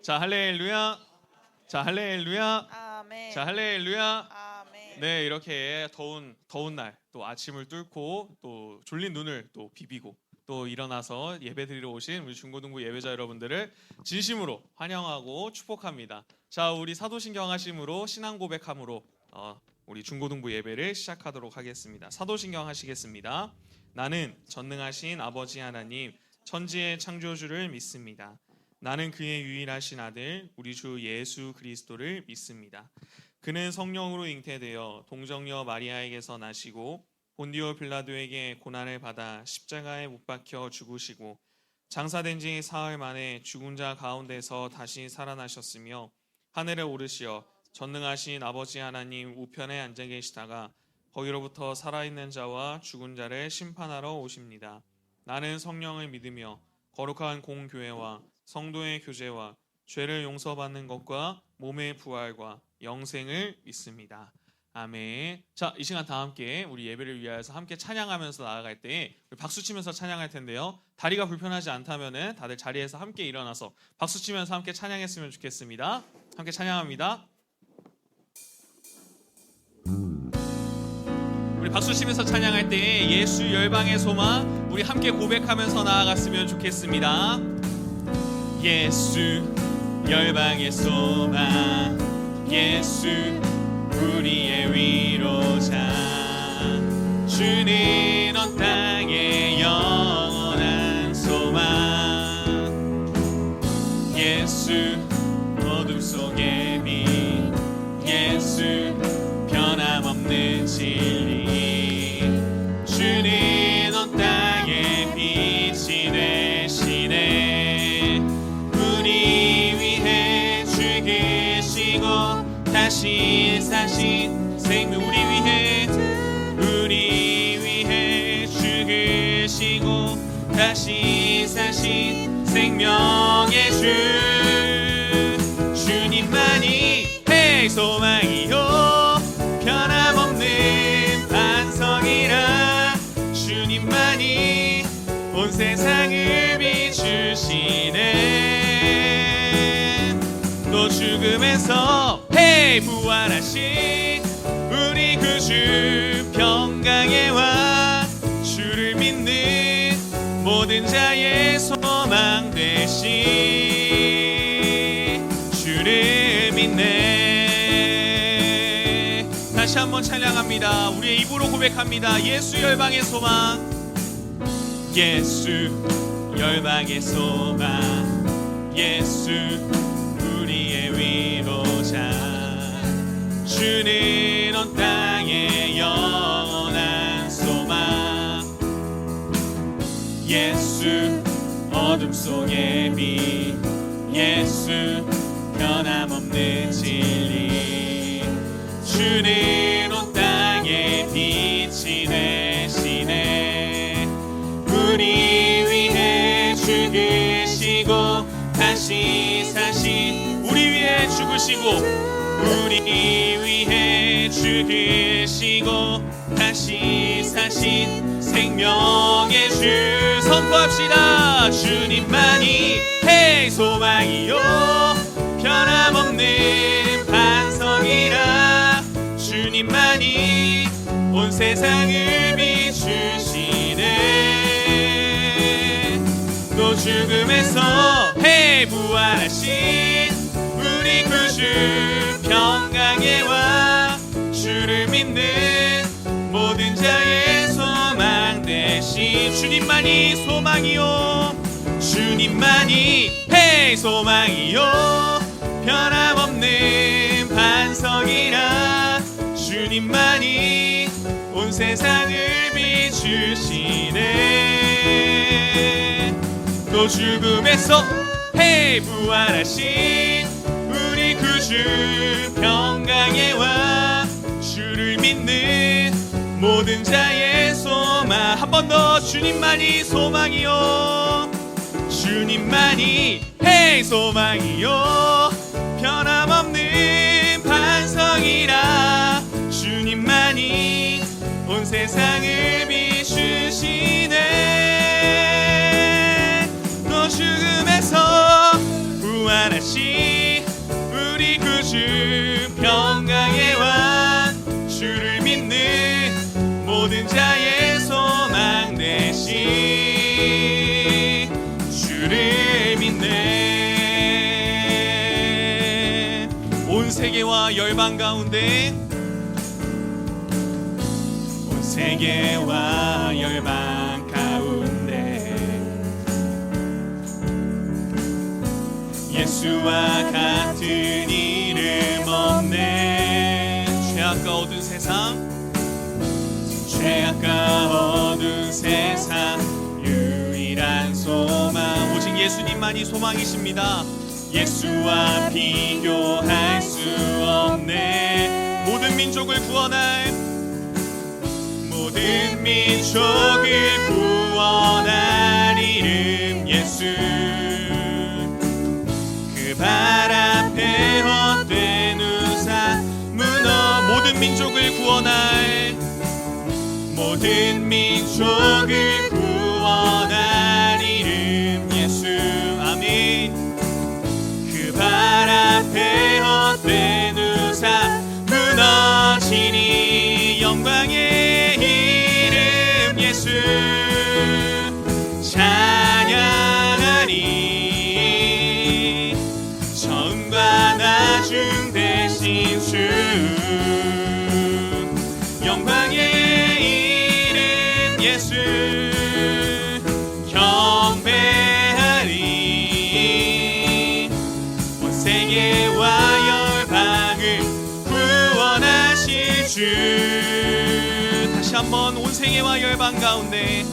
자, 할렐루야. 자, 할렐루야. 아멘. 자, 할렐루야. 아멘. 네, 이렇게 더운 날 또 아침을 뚫고 또 졸린 눈을 또 비비고 또 일어나서 예배드리러 오신 우리 중고등부 예배자 여러분들을 진심으로 환영하고 축복합니다. 자, 우리 사도신경 하심으로 신앙 고백함으로 우리 중고등부 예배를 시작하도록 하겠습니다. 사도신경 하시겠습니다. 나는 전능하신 아버지 하나님 천지의 창조주를 믿습니다. 나는 그의 유일하신 아들 우리 주 예수 그리스도를 믿습니다. 그는 성령으로 잉태되어 동정녀 마리아에게서 나시고 본디오 빌라도에게 고난을 받아 십자가에 못 박혀 죽으시고 장사된 지 사흘 만에 죽은 자 가운데서 다시 살아나셨으며 하늘에 오르시어 전능하신 아버지 하나님 우편에 앉아 계시다가 거기로부터 살아있는 자와 죽은 자를 심판하러 오십니다. 나는 성령을 믿으며 거룩한 공교회와 성도의 교제와 죄를 용서받는 것과 몸의 부활과 영생을 믿습니다. 아멘. 자, 이 시간 다 함께 우리 예배를 위하여서 함께 찬양하면서 나아갈 때 박수 치면서 찬양할 텐데요. 다리가 불편하지 않다면은 다들 자리에서 함께 일어나서 박수 치면서 함께 찬양했으면 좋겠습니다. 함께 찬양합니다. 우리 박수 치면서 찬양할 때 예수 열방의 소망 우리 함께 고백하면서 나아갔으면 좋겠습니다. 예수 열방의 소망 예수 우리의 위로자 주는 온 땅의 영원한 소망 예수 어둠 속의 빛 예수 변함없는 진리 주는 온 땅의 빛이 되시네 우리 위해 죽으시고 다시 사신 생명 우리 위해 죽으시고 다시 사신 생명의 주 주님만이 소망이요 변함없는 반석이라 주님만이 온 세상을 비추시네 또 죽음에서 부활하신 우리 구주 평강에와 주를 믿는 모든 자의 소망 되신 주를 믿네. 다시 한번 찬양합니다. 우리의 입으로 고백합니다. 예수 열방의 소망 예수 열방의 소망 예수 우리의 위로자 주는 온 땅의 영원한 소망 예수 어둠 속의 빛 예수 변함없는 진리 주는 온 땅의 빛이 되시네 우리 위해 죽으시고 다시 사신 우리 위해 죽으시고 우리 위해 죽으시고 다시 사신 생명의 주 선포합시다. 주님만이 소망이요 변함없는 반석이라 주님만이 온 세상을 비추시네 또 죽음에서 부활하신 우리 구주 평강에와 주를 믿는 모든 자의 소망 되신 주님만이 소망이요 주님만이 소망이요 변함없는 반석이라 주님만이 온 세상을 비추시네 또 죽음에서 부활하신 우리 구주 평강에와 주를 믿는 모든 자의 소망 한 번 더 주님만이 소망이요 주님만이 소망이요 변함없는 반석이라 주님만이 온 세상을 비추시네 또 죽음에서 부활하신 온 세계와 열방 가운데 온 세계와 열방 가운데 예수와 같은 이름 없네. 죄악과 어두운 세상 죄악과 어두운 세상 유일한 소망 오직 예수님만이 소망이십니다. 예수와 비교할 수 없네. 모든 민족을 구원할 모든 민족을 구원할 이름 예수. 그 발 앞에 헛된 우상 무너 모든 민족을 구원할 모든 민족을 구원할 이름 예수. 아멘. 그 발 앞에 헛된 우상 무너지니 영광의 이름 예수 찬양하니. 처음과 나중 되신 주 영광의 이름 예수 경배하리. 온 세계와 열방을 구원하실 주. 다시 한번 온 세계와 열방 가운데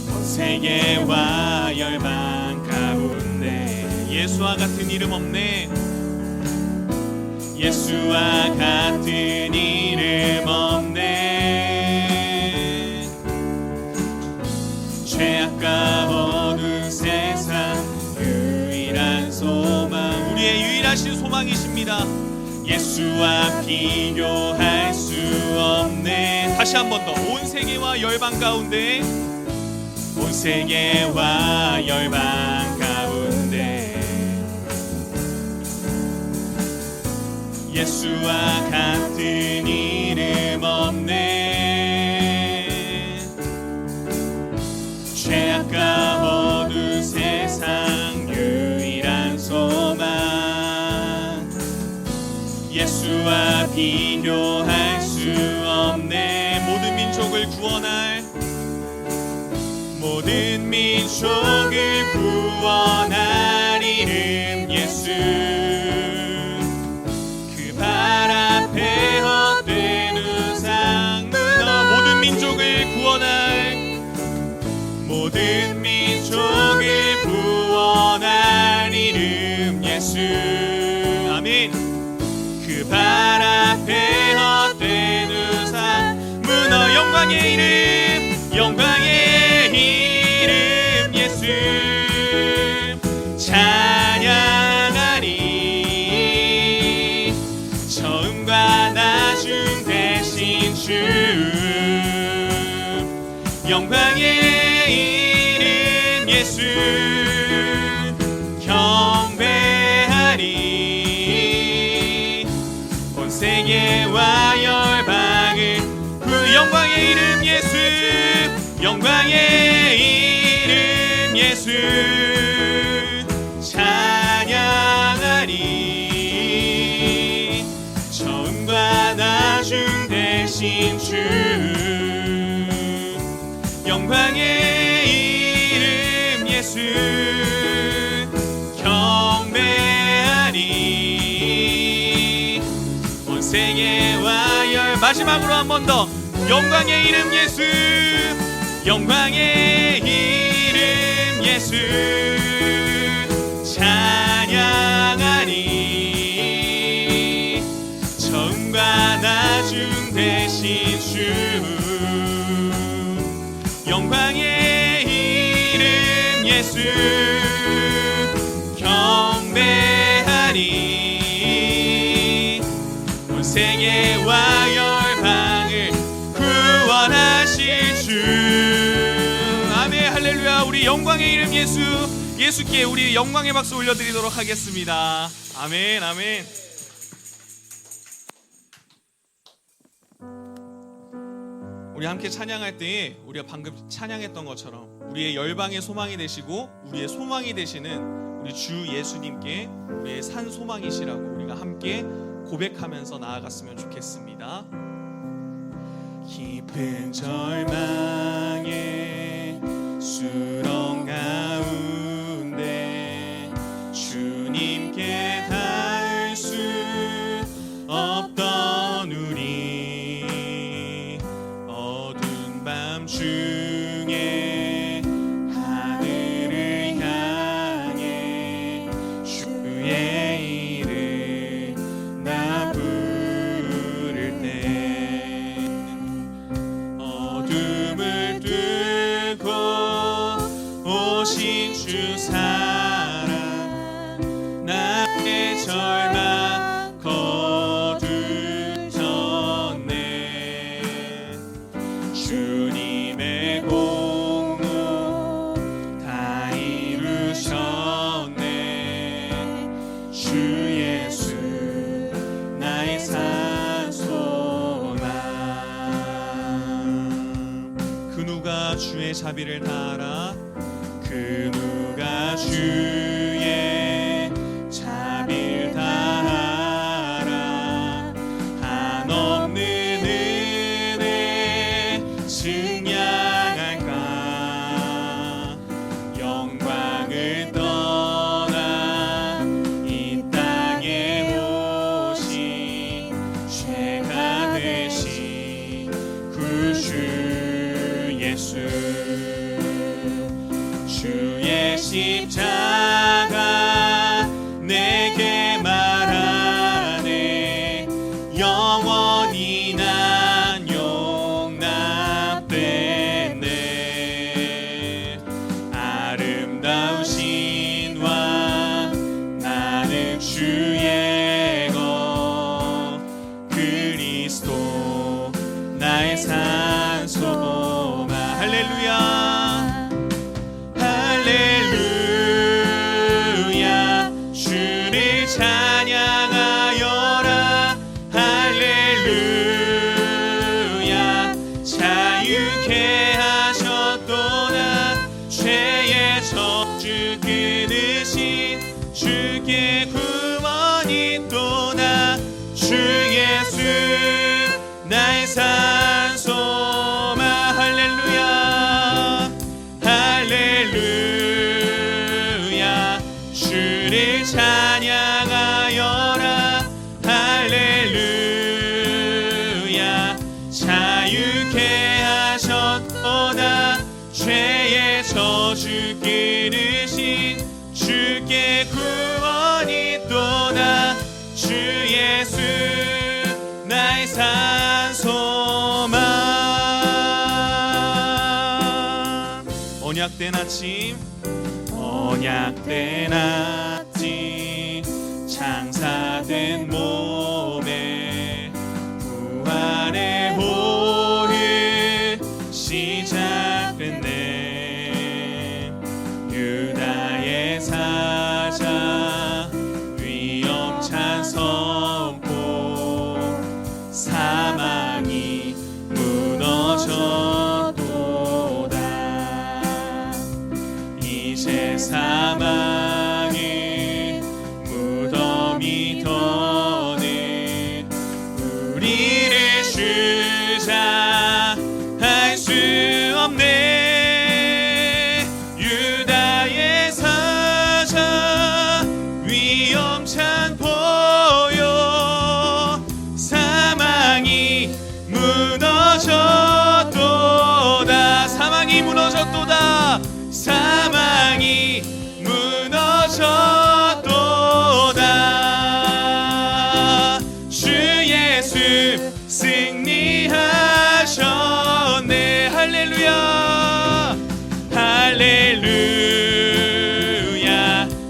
온 세계와 열방 가운데 예수와 같은 이름 없네. 예수와 같은 이름 없네. 죄악과 어두운 세상 유일한 소망 우리의 유일하신 소망이십니다. 예수와 비교할 수 없네. 다시 한 번 더 온 세계와 열방 가운데 온 세계와 열방 가운데 예수와 같은 이름 없네. 죄악과 어두운 세상 유일한 소망 예수와 비교할 수 없네. 모든 민족을 구원할 모든 민족을 구원할 이름 예수. 그 발 앞에 헛된 우상 무너 모든 민족을 구원할 모든 민족을 구원할 이름 예수. 아멘. 그 발 앞에 헛된 우상 무너 영광의 이름 영광의 이름 예수 찬양하리. 처음과 나중 되신 주 영광의 이름 예수 경배하리. 온 세계와 열방을 그 영광의 이름 예수 영광의 이름 예수 찬양하리. 처음과 나중 되신 주 영광의 이름 예수 경배하리. 온 세계와 열 마지막으로 한 번 더 영광의 이름 예수 영광의 이름 예수 찬양하니. 처음과 나중 되신 주 영광의 이름 예수 경배하리. 온 세계와 열방을 구원하실 주. 아멘 할렐루야. 우리 영광의 이름 예수 예수께 우리 영광의 박수 올려드리도록 하겠습니다. 아멘 아멘. 우리 함께 찬양할 때 우리가 방금 찬양했던 것처럼 우리의 열방의 소망이 되시고 우리의 소망이 되시는 우리 주 예수님께 우리의 산 소망이시라고 우리가 함께 고백하면서 나아갔으면 좋겠습니다. 깊은 절망의 수렁 가운데 주님께 닿을 수 없던 우리, 어두운 밤 중에 하늘을 향해 주의 이름 나 부를 때, 어둠을 뚫고 오신 주 사랑, 나의 절망 거두셨네. 주님의 공로 다 이루셨네. 주 예수 나의 산소망. 그 누가 주의 자비를 다하라. 그 누가 주의 자비를 다하라. 한없는 은혜 증량할까. 영광을 떠나 이 땅에 오신 죄가 되신 구주 예수. 주의 십자가 내게 말하네. 영원히 난 용납됐네. 아름다우신 왕 나는 주의 것, 그리스도 나의 산소망. 할렐루야. 할렐루야. 주를 찬양하여라. 할렐루야. 자유케 하셨도다. 죄의 저주 끊으신 주께 구원이 있도다. 주 예수 나의 산소망. 할렐루야. 할렐루야. 주를 찬양하여라. 할렐루야. 자유케 하셨도다. 죄의 저주 끊으신 주께 구원이 있도다. 주 예수 나의 산소망. 언약된 아침, 언약된 아침, 장사된 몸에 부활의 호흡 시작됐네. 유다의 사자 위엄찬 선포, 사망이 무너졌도다. 이제 사망의 무덤이 더는 우리를 주자 할 수 없네. 유다의 사자 위엄찬 보여, 사망이 무너졌도다. 사망이 무너졌도다. 사망이 무너졌도다. 주 예수 승리하셨네. 할렐루야. 할렐루야.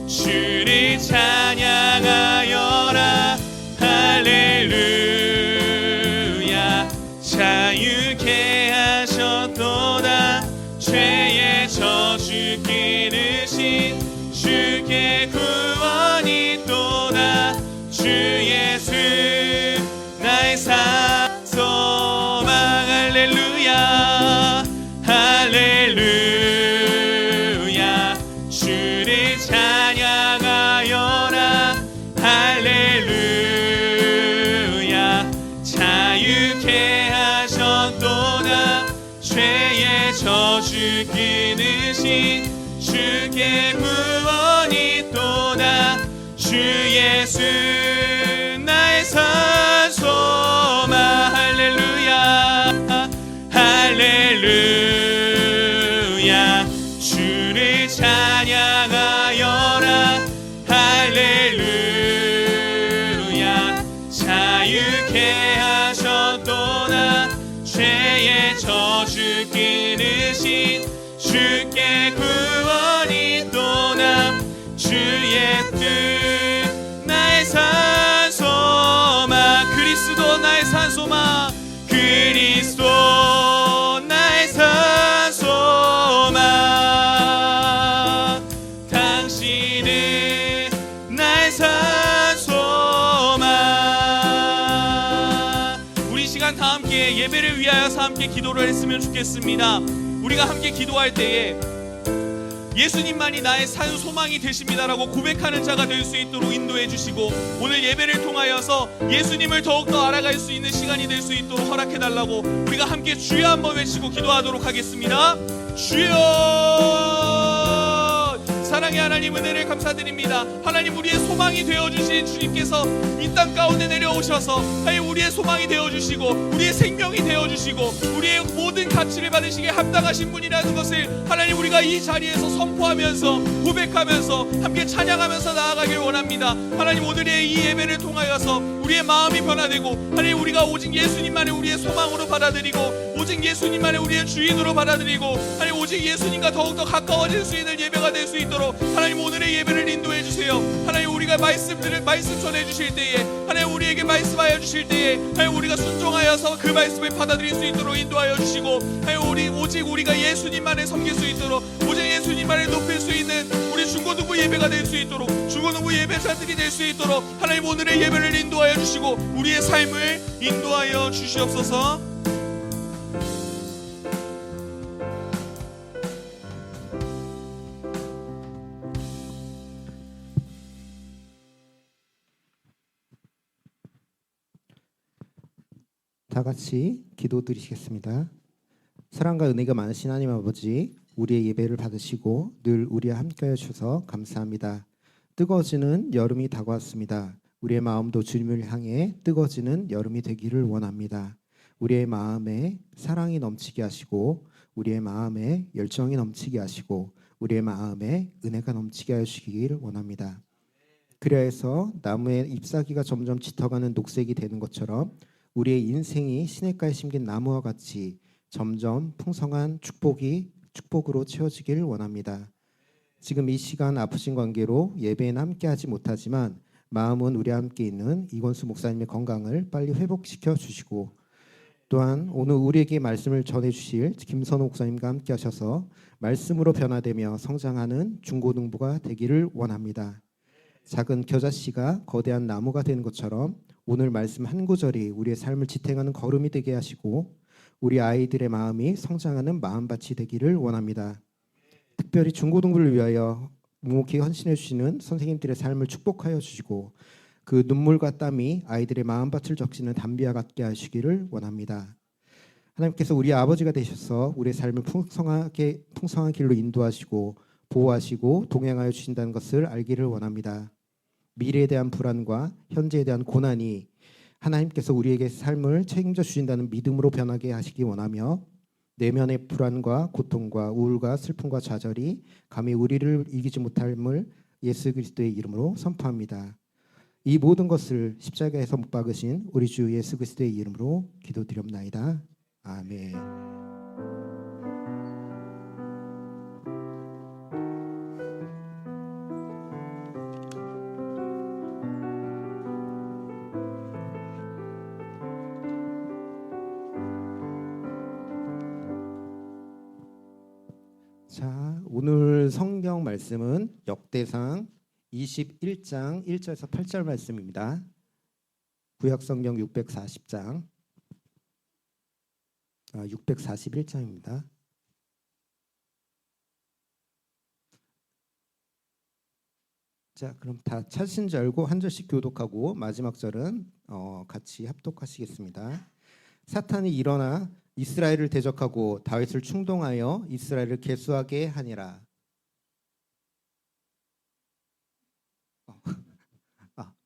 주를 찬양하여라. 할렐루야. 자유케 하셨도다. 죄의 저주 끊으신 주께 구원이 있도다. 주 예수 나의 산소망. 할렐루야. 할렐루야. 주를 찬양하여라. 할렐루야. 지키는 신 주께 구원이 또다. 주 예수 나의 산 소망. 할렐루야 할렐루야 주를 찬양하여라. 할렐루야 자유케 하셨도다. 죄의 저주 끊으신 주께 구원이 또다. 주의 뜻 나의 산 소망. 그리스도 나의 산 소망. 그리스도 나의 산 소망. 당신은 나의 산 소망. 우리 시간 다 함께 예배를 위하여서 함께 기도를 했으면 좋겠습니다. 우리가 함께 기도할 때에 예수님만이 나의 산 소망이 되십니다라고 고백하는 자가 될 수 있도록 인도해 주시고, 오늘 예배를 통하여서 예수님을 더욱더 알아갈 수 있는 시간이 될 수 있도록 허락해 달라고 우리가 함께 주여 한번 외치고 기도하도록 하겠습니다. 주여. 사랑의 하나님, 은혜를 감사드립니다. 하나님, 우리의 소망이 되어주신 주님께서 이 땅 가운데 내려오셔서 하나님 우리의 소망이 되어주시고 우리의 생명이 되어주시고 우리의 모든 가치를 받으시기에 합당하신 분이라는 것을 하나님 우리가 이 자리에서 선포하면서 고백하면서 함께 찬양하면서 나아가길 원합니다. 하나님, 오늘의 이 예배를 통하여서 우리의 마음이 변화되고 하나님 우리가 오직 예수님만을 우리의 소망으로 받아들이고 오직 예수님만을 우리의 주인으로 받아들이고 하나님 오직 예수님과 더욱더 가까워질 수 있는 예배가 될 수 있도록 하나님 오늘의 예배를 인도해 주세요. 하나님, 우리가 말씀 전해 주실 때에 하나님 우리에게 말씀하여 주실 때에 하나님 우리가 순종하여서 그 말씀을 받아들일 수 있도록 인도하여 주시고 하나님 오직 우리가 예수님만을 섬길 수 있도록 오직 예수님만을 높일 수 있는 우리 중고등부 예배가 될 수 있도록 중고등부 예배자들이 될 수 있도록 하나님 오늘의 예배를 인도하여 주시고 우리의 삶을 인도하여 주시옵소서. 다 같이 기도드리시겠습니다. 사랑과 은혜가 많으신 하나님 아버지, 우리의 예배를 받으시고 늘 우리와 함께해 주셔서 감사합니다. 뜨거워지는 여름이 다가왔습니다. 우리의 마음도 주님을 향해 뜨거워지는 여름이 되기를 원합니다. 우리의 마음에 사랑이 넘치게 하시고 우리의 마음에 열정이 넘치게 하시고 우리의 마음에 은혜가 넘치게 하시기를 원합니다. 그래야 해서 나무의 잎사귀가 점점 짙어가는 녹색이 되는 것처럼 우리의 인생이 시냇가에 심긴 나무와 같이 점점 풍성한 축복으로 채워지길 원합니다. 지금 이 시간 아프신 관계로 예배에는 함께하지 못하지만 마음은 우리와 함께 있는 이건수 목사님의 건강을 빨리 회복시켜 주시고, 또한 오늘 우리에게 말씀을 전해주실 김선호 목사님과 함께 하셔서 말씀으로 변화되며 성장하는 중고등부가 되기를 원합니다. 작은 겨자씨가 거대한 나무가 되는 것처럼 오늘 말씀 한 구절이 우리의 삶을 지탱하는 걸음이 되게 하시고 우리 아이들의 마음이 성장하는 마음밭이 되기를 원합니다. 특별히 중고등부를 위하여 묵묵히 헌신해 주시는 선생님들의 삶을 축복하여 주시고 그 눈물과 땀이 아이들의 마음밭을 적시는 담비와 같게 하시기를 원합니다. 하나님께서 우리 아버지가 되셔서 우리의 삶을 풍성한 길로 인도하시고 보호하시고 동행하여 주신다는 것을 알기를 원합니다. 미래에 대한 불안과 현재에 대한 고난이 하나님께서 우리에게 삶을 책임져 주신다는 믿음으로 변하게 하시기 원하며, 내면의 불안과 고통과 우울과 슬픔과 좌절이 감히 우리를 이기지 못함을 예수 그리스도의 이름으로 선포합니다. 이 모든 것을 십자가에서 못 박으신 우리 주 예수 그리스도의 이름으로 기도드립나이다. 아멘. 자, 오늘 성경 말씀은 역대상 21장 1절에서 8절 말씀입니다. 구약 성경 640장 641장입니다. 자, 그럼 다 찾으신 줄 알고 한 절씩 교독하고 마지막 절은 같이 합독하시겠습니다. 사탄이 일어나 이스라엘을 대적하고 다윗을 충동하여 이스라엘을 계수하게 하니라.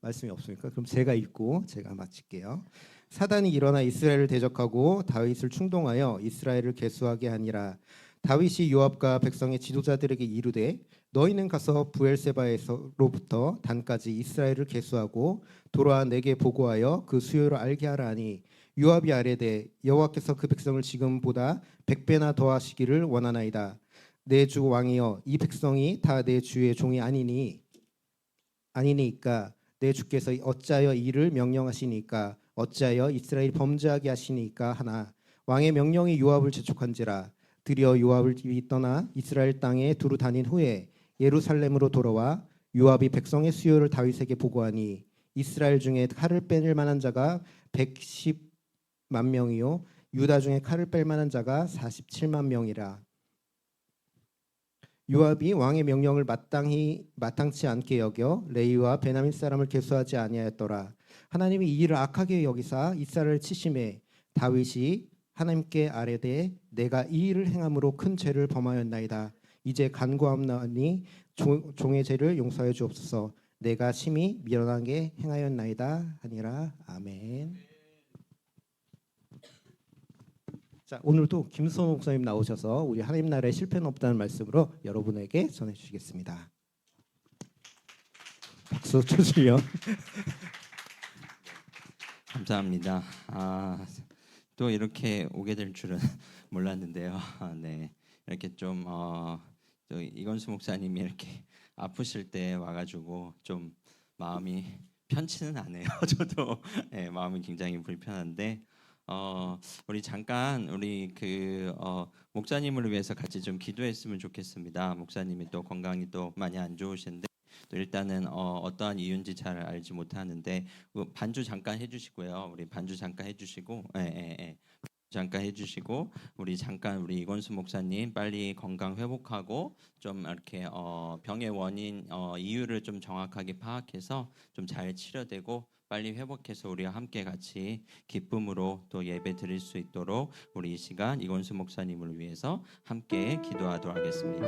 말씀이 없으니까 그럼 제가 읽고 제가 마칠게요. 사단이 일어나 이스라엘을 대적하고 다윗을 충동하여 이스라엘을 계수하게 하니라. 다윗이 요압과 백성의 지도자들에게 이르되 너희는 가서 부엘세바에서로부터 단까지 이스라엘을 계수하고 돌아와 내게 보고하여 그 수요를 알게 하라 하니 요압이 아뢰되 여호와께서 그 백성을 지금보다 100배나 더하시기를 원하나이다. 내 주 왕이여 이 백성이 다 내 주의 종이 아니니까 내 주께서 어찌하여 이를 명령하시니까 어찌하여 이스라엘이 범죄하게 하시니까 하나 왕의 명령이 요압을 재촉한지라. 드디어 요압을 떠나 이스라엘 땅에 두루 다닌 후에 예루살렘으로 돌아와 요압이 백성의 수요를 다윗에게 보고하니 이스라엘 중에 칼을 뺄 만한 자가 110만 명이요 유다 중에 칼을 뺄 만한 자가 47만 명이라. 요압이 왕의 명령을 마땅치 않게 여겨 레위와 베냐민 사람을 계수하지 아니하였더라. 하나님이 이 일을 악하게 여기사 이스라엘을 치심해 다윗이 하나님께 아뢰되 내가 이 일을 행함으로 큰 죄를 범하였나이다. 이제 간구하옵나니 종의 죄를 용서하여 주옵소서. 내가 심히 미련하게 행하였나이다 하니라. 아멘. 자, 오늘도 김선호 목사님 나오셔서 우리 하나님 나라에 실패는 없다는 말씀으로 여러분에게 전해 주시겠습니다. 박수 쳐주시면. 감사합니다. 또 이렇게 오게 될 줄은 몰랐는데요. 네, 이렇게 좀 또 이건수 목사님이 이렇게 아프실 때 와가지고 좀 마음이 편치는 않아요. 저도 네, 마음이 굉장히 불편한데 우리 잠깐 우리 목사님을 위해서 같이 좀 기도했으면 좋겠습니다. 목사님이 또 건강이 또 많이 안 좋으신데 또 일단은 어떠한 이유인지 잘 알지 못하는데 반주 잠깐 해주시고요. 우리 반주 잠깐 해주시고, 잠깐 해주시고 우리 이건수 목사님 빨리 건강 회복하고 좀 이렇게 병의 원인 이유를 좀 정확하게 파악해서 좀 잘 치료되고 빨리 회복해서 우리와 함께 같이 기쁨으로 또 예배 드릴 수 있도록 우리 이 시간 이건수 목사님을 위해서 함께 기도하도록 하겠습니다.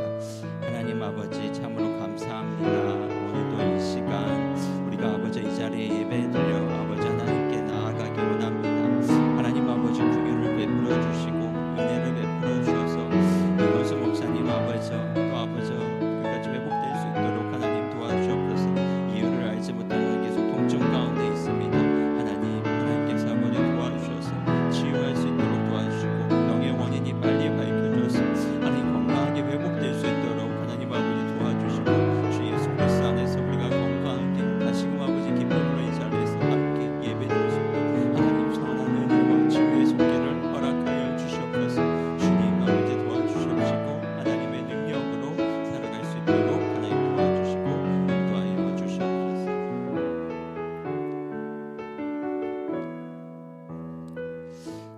하나님 아버지 참으로 감사합니다. 오늘도 이 시간 우리가 아버지 이 자리에 예배 드려 아버지 하나님께 나아가기 원합니다. 하나님 아버지 긍휼을 베풀어 주시고 은혜를 베풀어 주셔서 이건수 목사님 아버지 또 아버지 끝까지 회복될 수 있도록 하나님 도와주옵소서. 이유를 알지 못하는 계속 통증 가운데 있습니다. 하나님께서 아버지 도와주셔서 치유할 수 있도록 도와주시고 병의 원인이 빨리 밝혀져서 하나님 건강하게 회복될 수 있도록 하나님 아버지 도와주시고 주 예수 그리스도 안에서 우리가 건강하게 다시금 아버지 기쁨으로 이 자리에서 함께 예배드릴 수 있도록 하나님 선한 은혜와 치유의 손길을 허락하여 주시옵소서. 주님 아버지 도와주시옵시고 하나님의 능력으로 살아갈 수 있도록 하나님 도와주시고 인도하여 주시옵소서.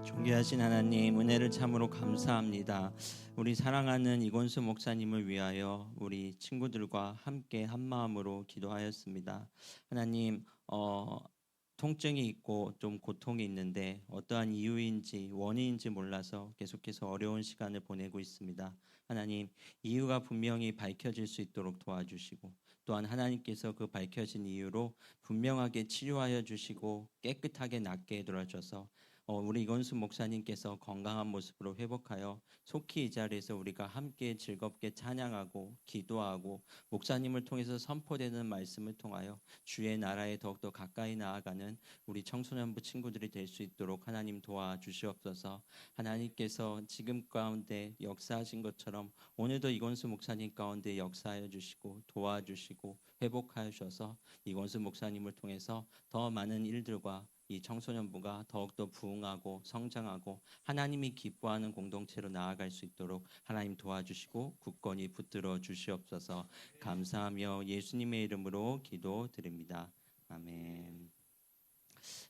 존귀하신 하나님 은혜를 참으로 감사합니다. 우리 사랑하는 이건수 목사님을 위하여 우리 친구들과 함께 한 마음으로 기도하였습니다. 하나님 통증이 있고 좀 고통이 있는데 어떠한 이유인지 원인인지 몰라서 계속해서 어려운 시간을 보내고 있습니다. 하나님 이유가 분명히 밝혀질 수 있도록 도와주시고 또한 하나님께서 그 밝혀진 이유로 분명하게 치료하여 주시고 깨끗하게 낫게 해드려줘서 우리 이건수 목사님께서 건강한 모습으로 회복하여 속히 이 자리에서 우리가 함께 즐겁게 찬양하고 기도하고 목사님을 통해서 선포되는 말씀을 통하여 주의 나라에 더욱더 가까이 나아가는 우리 청소년부 친구들이 될 수 있도록 하나님 도와주시옵소서. 하나님께서 지금 가운데 역사하신 것처럼 오늘도 이건수 목사님 가운데 역사하여 주시고 도와주시고 회복하여 주셔서 이건수 목사님을 통해서 더 많은 일들과 이 청소년부가 더욱더 부흥하고 성장하고 하나님이 기뻐하는 공동체로 나아갈 수 있도록 하나님 도와주시고 굳건히 붙들어 주시옵소서. 감사하며 예수님의 이름으로 기도드립니다. 아멘.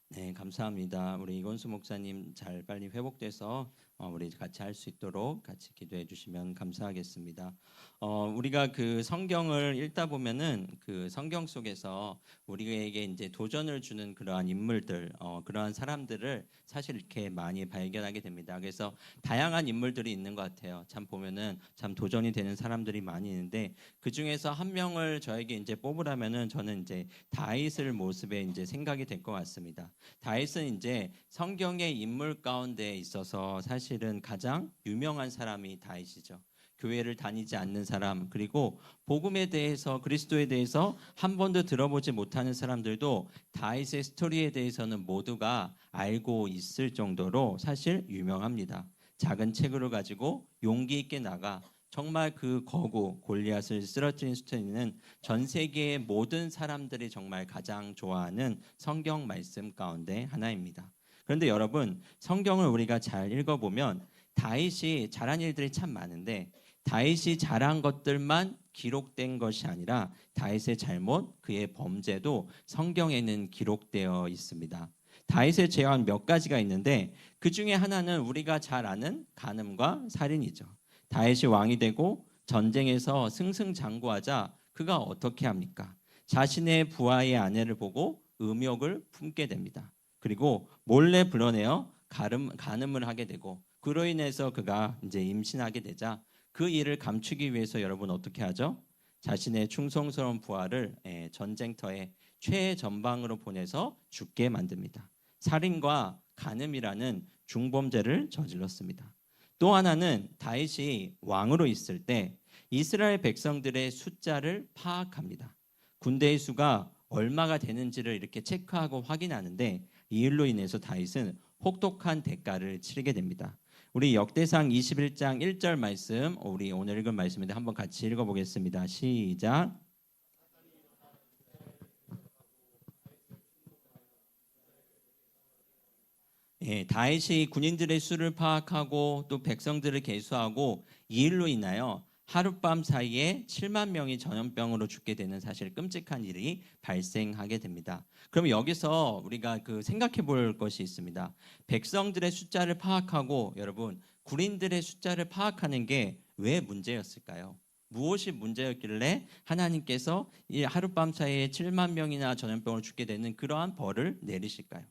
네, 감사합니다. 우리 이건수 목사님 잘 빨리 회복돼서 우리 같이 할 수 있도록 같이 기도해 주시면 감사하겠습니다. 우리가 그 성경을 읽다 보면은 그 성경 속에서 우리에게 이제 도전을 주는 그러한 인물들, 그러한 사람들을 사실 이렇게 많이 발견하게 됩니다. 그래서 다양한 인물들이 있는 것 같아요. 참 보면은 참 도전이 되는 사람들이 많이 있는데 그 중에서 한 명을 저에게 이제 뽑으라면은 저는 이제 다윗을 모습에 이제 생각이 될 것 같습니다. 다윗은 이제 성경의 인물 가운데 있어서 사실은 가장 유명한 사람이 다윗이죠. 교회를 다니지 않는 사람, 그리고 복음에 대해서, 그리스도에 대해서 한 번도 들어보지 못하는 사람들도 다윗의 스토리에 대해서는 모두가 알고 있을 정도로 사실 유명합니다. 작은 책으로 가지고 용기 있게 나가 정말 그 거구 골리앗을 쓰러뜨린 스토리는 전 세계의 모든 사람들이 정말 가장 좋아하는 성경 말씀 가운데 하나입니다. 그런데 여러분, 성경을 우리가 잘 읽어보면 다윗이 잘한 일들이 참 많은데 다윗이 잘한 것들만 기록된 것이 아니라 다윗의 잘못, 그의 범죄도 성경에는 기록되어 있습니다. 다윗의 죄가 몇 가지가 있는데 그 중에 하나는 우리가 잘 아는 간음과 살인이죠. 다윗이 왕이 되고 전쟁에서 승승장구하자 그가 어떻게 합니까? 자신의 부하의 아내를 보고 음욕을 품게 됩니다. 그리고 몰래 불러내어 간음을 하게 되고 그로 인해서 그가 이제 임신하게 되자 그 일을 감추기 위해서 여러분 어떻게 하죠? 자신의 충성스러운 부하를 전쟁터에 최전방으로 보내서 죽게 만듭니다. 살인과 간음이라는 중범죄를 저질렀습니다. 또 하나는 다윗이 왕으로 있을 때 이스라엘 백성들의 숫자를 파악합니다. 군대의 수가 얼마가 되는지를 이렇게 체크하고 확인하는데 이 일로 인해서 다윗은 혹독한 대가를 치르게 됩니다. 우리 역대상 21장 1절 말씀, 우리 오늘 읽은 말씀인데 한번 같이 읽어보겠습니다. 시작. 다윗이 군인들의 수를 파악하고 또 백성들을 계수하고 이 일로 인하여 하룻밤 사이에 7만 명이 전염병으로 죽게 되는 사실 끔찍한 일이 발생하게 됩니다. 그럼 여기서 우리가 생각해 볼 것이 있습니다. 백성들의 숫자를 파악하고 여러분 군인들의 숫자를 파악하는 게 왜 문제였을까요? 무엇이 문제였길래 하나님께서 이 하룻밤 사이에 7만 명이나 전염병으로 죽게 되는 그러한 벌을 내리실까요?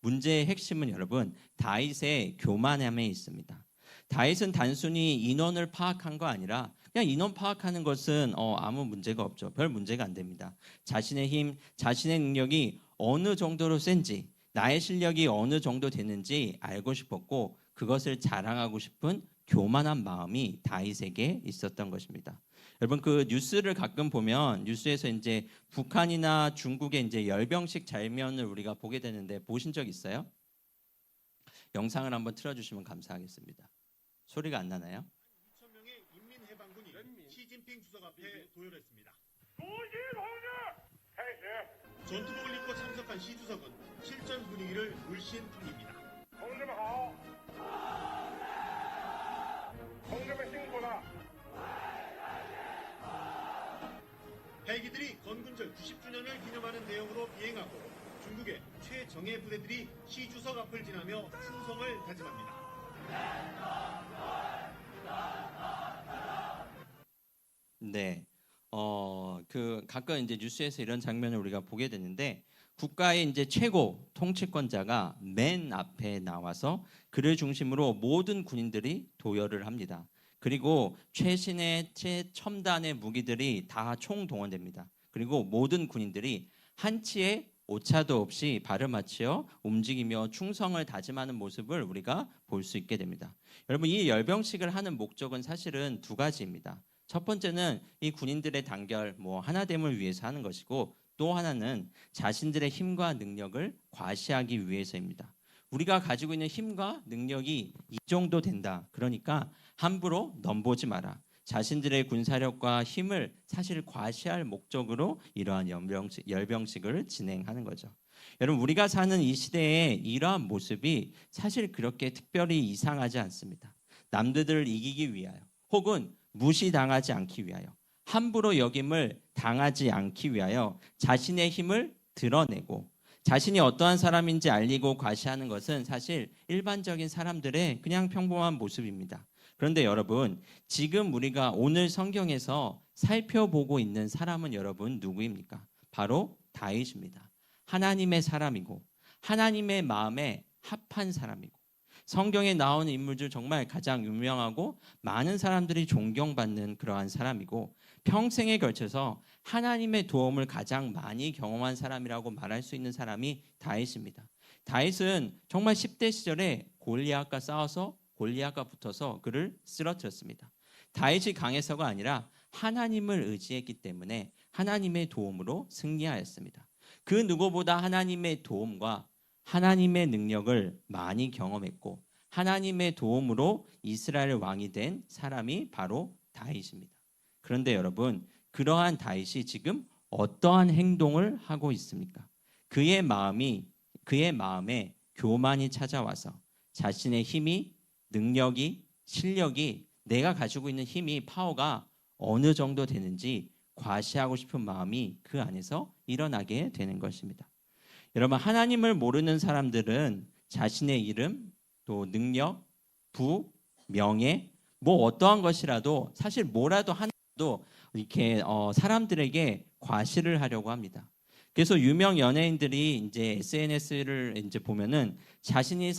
문제의 핵심은 여러분 다윗의 교만함에 있습니다. 다윗은 단순히 인원을 파악한 거 아니라 그냥 인원 파악하는 것은 아무 문제가 없죠. 별 문제가 안 됩니다. 자신의 힘, 자신의 능력이 어느 정도로 센지, 나의 실력이 어느 정도 되는지 알고 싶었고 그것을 자랑하고 싶은 교만한 마음이 다윗에게 있었던 것입니다. 여러분 그 뉴스를 가끔 보면 뉴스에서 이제 북한이나 중국의 이제 열병식 장면을 우리가 보게 되는데 보신 적 있어요? 영상을 한번 틀어주시면 감사하겠습니다. 소리가 안 나나요? 2,000명의 인민해방군이 시진핑 주석 앞에 도열했습니다. 전투복을 입고 참석한 시 주석은 실전 분위기를 물씬 풍깁니다. 헬기들이 건군절 90주년을 기념하는 내용으로 비행하고 중국의 최정예 부대들이 시 주석 앞을 지나며 충성을 다짐합니다. 네, 가끔 이제 뉴스에서 이런 장면을 우리가 보게 되는데 국가의 이제 최고 통치권자가 맨 앞에 나와서 그를 중심으로 모든 군인들이 도열을 합니다. 그리고 최신의 최첨단의 무기들이 다 총동원됩니다. 그리고 모든 군인들이 한치의 오차도 없이 발을 맞추어 움직이며 충성을 다짐하는 모습을 우리가 볼 수 있게 됩니다. 여러분 이 열병식을 하는 목적은 사실은 두 가지입니다. 첫 번째는 이 군인들의 단결, 하나됨을 위해서 하는 것이고 또 하나는 자신들의 힘과 능력을 과시하기 위해서입니다. 우리가 가지고 있는 힘과 능력이 이 정도 된다. 그러니까 함부로 넘보지 마라. 자신들의 군사력과 힘을 사실 과시할 목적으로 이러한 열병식을 진행하는 거죠. 여러분 우리가 사는 이 시대에 이러한 모습이 사실 그렇게 특별히 이상하지 않습니다. 남들을 이기기 위하여 혹은 무시당하지 않기 위하여 함부로 여김을 당하지 않기 위하여 자신의 힘을 드러내고 자신이 어떠한 사람인지 알리고 과시하는 것은 사실 일반적인 사람들의 그냥 평범한 모습입니다. 그런데 여러분, 지금 우리가 오늘 성경에서 살펴보고 있는 사람은 여러분 누구입니까? 바로 다윗입니다. 하나님의 사람이고 하나님의 마음에 합한 사람이고 성경에 나오는 인물 중 정말 가장 유명하고 많은 사람들이 존경받는 그러한 사람이고 평생에 걸쳐서 하나님의 도움을 가장 많이 경험한 사람이라고 말할 수 있는 사람이 다윗입니다. 다윗은 정말 10대 시절에 골리앗과 싸워서 골리앗과 붙어서 그를 쓰러뜨렸습니다. 다윗이 강해서가 아니라 하나님을 의지했기 때문에 하나님의 도움으로 승리하였습니다. 그 누구보다 하나님의 도움과 하나님의 능력을 많이 경험했고 하나님의 도움으로 이스라엘 왕이 된 사람이 바로 다윗입니다. 그런데 여러분, 그러한 다윗이 지금 어떠한 행동을 하고 있습니까? 그의 마음에 교만이 찾아와서 자신의 힘이, 능력이, 실력이, 내가 가지고 있는 힘이, 파워가 어느 정도 되는지 과시하고 싶은 마음이 그 안에서 일어나게 되는 것입니다. 여러분, 하나님을 모르는 사람들은 자신의 이름, 또 능력, 부, 명예, 뭐 어떠한 것이라도 사실 뭐라도 하나도 이렇게 사람들에게 과시를 하려고 합니다. 그래서 유명 연예인들이 이제 SNS를 이제 보면은 자신이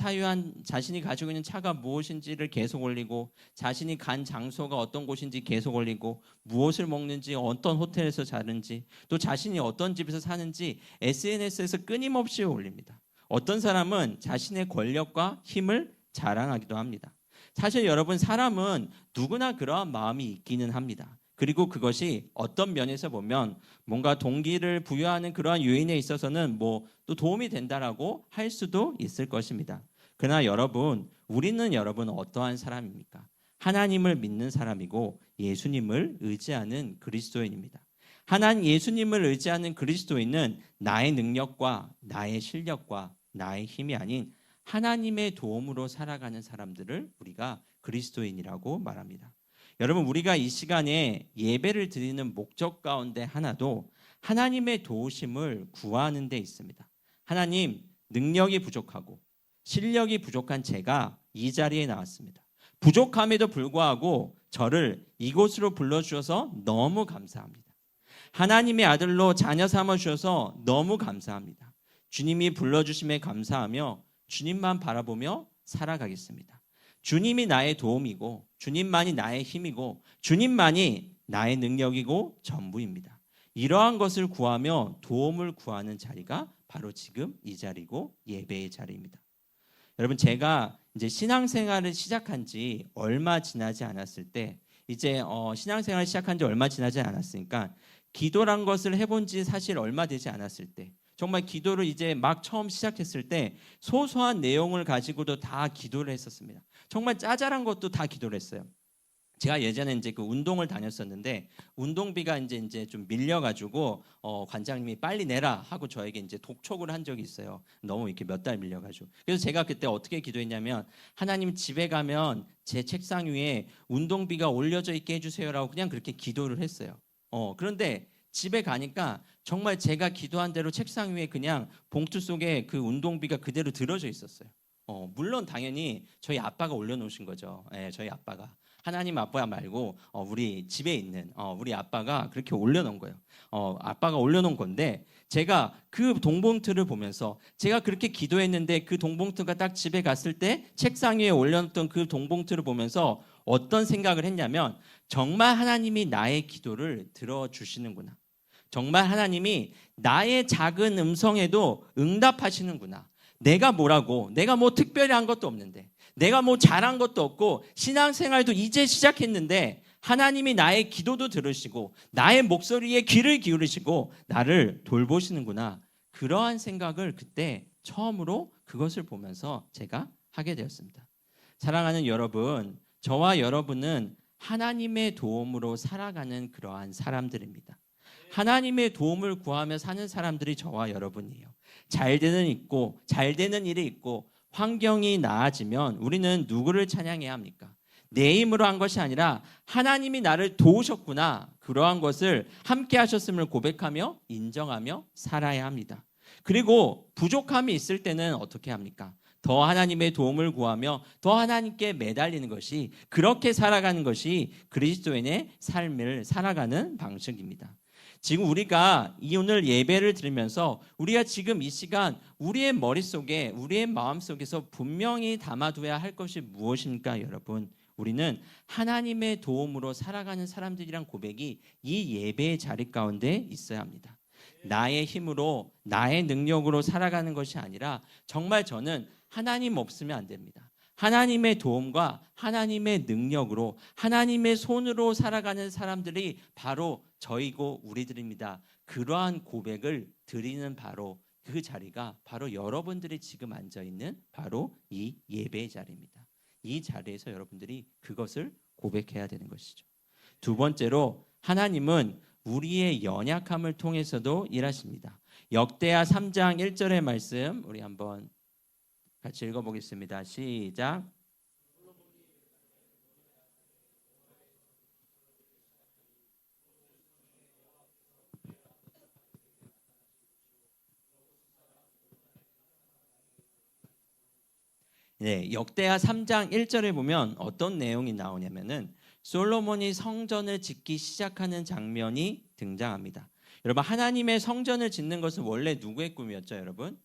가지고 있는 차가 무엇인지를 계속 올리고 자신이 간 장소가 어떤 곳인지 계속 올리고 무엇을 먹는지 어떤 호텔에서 자는지 또 자신이 어떤 집에서 사는지 SNS에서 끊임없이 올립니다. 어떤 사람은 자신의 권력과 힘을 자랑하기도 합니다. 사실 여러분, 사람은 누구나 그러한 마음이 있기는 합니다. 그리고 그것이 어떤 면에서 보면 뭔가 동기를 부여하는 그러한 요인에 있어서는 뭐 또 도움이 된다라고 할 수도 있을 것입니다. 그러나 여러분, 우리는 어떠한 사람입니까? 하나님을 믿는 사람이고 예수님을 의지하는 그리스도인입니다. 예수님을 의지하는 그리스도인은 나의 능력과 나의 실력과 나의 힘이 아닌 하나님의 도움으로 살아가는 사람들을 우리가 그리스도인이라고 말합니다. 여러분, 우리가 이 시간에 예배를 드리는 목적 가운데 하나도 하나님의 도우심을 구하는 데 있습니다. 하나님, 능력이 부족하고 실력이 부족한 제가 이 자리에 나왔습니다. 부족함에도 불구하고 저를 이곳으로 불러주셔서 너무 감사합니다. 하나님의 아들로 자녀 삼아주셔서 너무 감사합니다. 주님이 불러주심에 감사하며 주님만 바라보며 살아가겠습니다. 주님이 나의 도움이고 주님만이 나의 힘이고 주님만이 나의 능력이고 전부입니다. 이러한 것을 구하며 도움을 구하는 자리가 바로 지금 이 자리고 예배의 자리입니다. 여러분, 제가 이제 신앙생활을 시작한 지 얼마 지나지 않았을 때 신앙생활을 시작한 지 얼마 지나지 않았으니까 기도란 것을 해본 지 사실 얼마 되지 않았을 때 정말 기도를 이제 막 처음 시작했을 때 소소한 내용을 가지고도 다 기도를 했었습니다. 정말 짜잘한 것도 다 기도를 했어요. 제가 예전에 이제 그 운동을 다녔었는데 운동비가 이제 좀 밀려가지고 관장님이 빨리 내라 하고 저에게 이제 독촉을 한 적이 있어요. 너무 이렇게 몇 달 밀려가지고. 그래서 제가 그때 어떻게 기도했냐면 하나님, 집에 가면 제 책상 위에 운동비가 올려져 있게 해주세요라고 그냥 그렇게 기도를 했어요. 그런데 집에 가니까 정말 제가 기도한 대로 책상 위에 그냥 봉투 속에 그 운동비가 그대로 들어져 있었어요. 물론 당연히 저희 아빠가 올려놓으신 거죠. 저희 아빠가. 하나님 아빠 말고 우리 집에 있는 우리 아빠가 그렇게 올려놓은 거예요. 아빠가 올려놓은 건데 제가 그 동봉투를 보면서 제가 그렇게 기도했는데 그 동봉투가 딱 집에 갔을 때 책상 위에 올려놓던 그 동봉투를 보면서 어떤 생각을 했냐면 정말 하나님이 나의 기도를 들어주시는구나. 정말 하나님이 나의 작은 음성에도 응답하시는구나. 내가 뭐 특별히 한 것도 없는데 내가 뭐 잘한 것도 없고 신앙생활도 이제 시작했는데 하나님이 나의 기도도 들으시고 나의 목소리에 귀를 기울이시고 나를 돌보시는구나. 그러한 생각을 그때 처음으로 그것을 보면서 제가 하게 되었습니다. 사랑하는 여러분, 저와 여러분은 하나님의 도움으로 살아가는 그러한 사람들입니다. 하나님의 도움을 구하며 사는 사람들이 저와 여러분이에요. 잘 되는 일이 있고 환경이 나아지면 우리는 누구를 찬양해야 합니까? 내 힘으로 한 것이 아니라 하나님이 나를 도우셨구나. 그러한 것을 함께 하셨음을 고백하며 인정하며 살아야 합니다. 그리고 부족함이 있을 때는 어떻게 합니까? 더 하나님의 도움을 구하며 더 하나님께 매달리는 것이, 그렇게 살아가는 것이 그리스도인의 삶을 살아가는 방식입니다. 지금 우리가 오늘 예배를 드리면서 우리가 지금 이 시간 우리의 머릿속에, 우리의 마음속에서 분명히 담아둬야 할 것이 무엇입니까, 여러분? 우리는 하나님의 도움으로 살아가는 사람들이란 고백이 이 예배의 자리 가운데 있어야 합니다. 나의 힘으로, 나의 능력으로 살아가는 것이 아니라 정말 저는 하나님 없으면 안 됩니다. 하나님의 도움과 하나님의 능력으로, 하나님의 손으로 살아가는 사람들이 바로 저희고 우리들입니다. 그러한 고백을 드리는 바로 그 자리가 바로 여러분들이 지금 앉아있는 바로 이 예배의 자리입니다. 이 자리에서 여러분들이 그것을 고백해야 되는 것이죠. 두 번째로, 하나님은 우리의 연약함을 통해서도 일하십니다. 역대하 3장 1절의 말씀 우리 한번 같이 읽어보겠습니다. 시작. 네, 역대하 3장 1절에 보면 어떤 내용이 나오냐면은 솔로몬이 성전을 짓기 시작하는 장면이 등장합니다. 여러분, 하나님의 성전을 짓는 것은 원래 누구의 꿈이었죠, 여러분?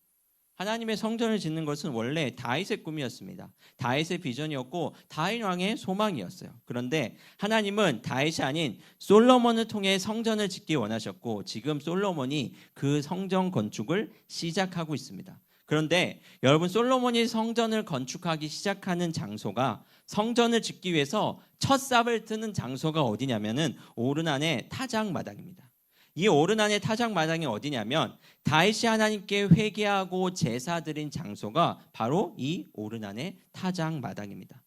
하나님의 성전을 짓는 것은 원래 다윗의 꿈이었습니다. 다윗의 비전이었고 다윗 왕의 소망이었어요. 그런데 하나님은 다윗이 아닌 솔로몬을 통해 성전을 짓기 원하셨고, 지금 솔로몬이 그 성전 건축을 시작하고 있습니다. 그런데 여러분, 솔로몬이 성전을 건축하기 시작하는 장소가, 성전을 짓기 위해서 첫 삽을 트는 장소가 어디냐면은 오르난의 타작마당입니다. 이 오르난의 타작마당이 어디냐면 다윗이 하나님께 회개하고 제사 드린 장소가 바로 이 오르난의 타작마당입니다.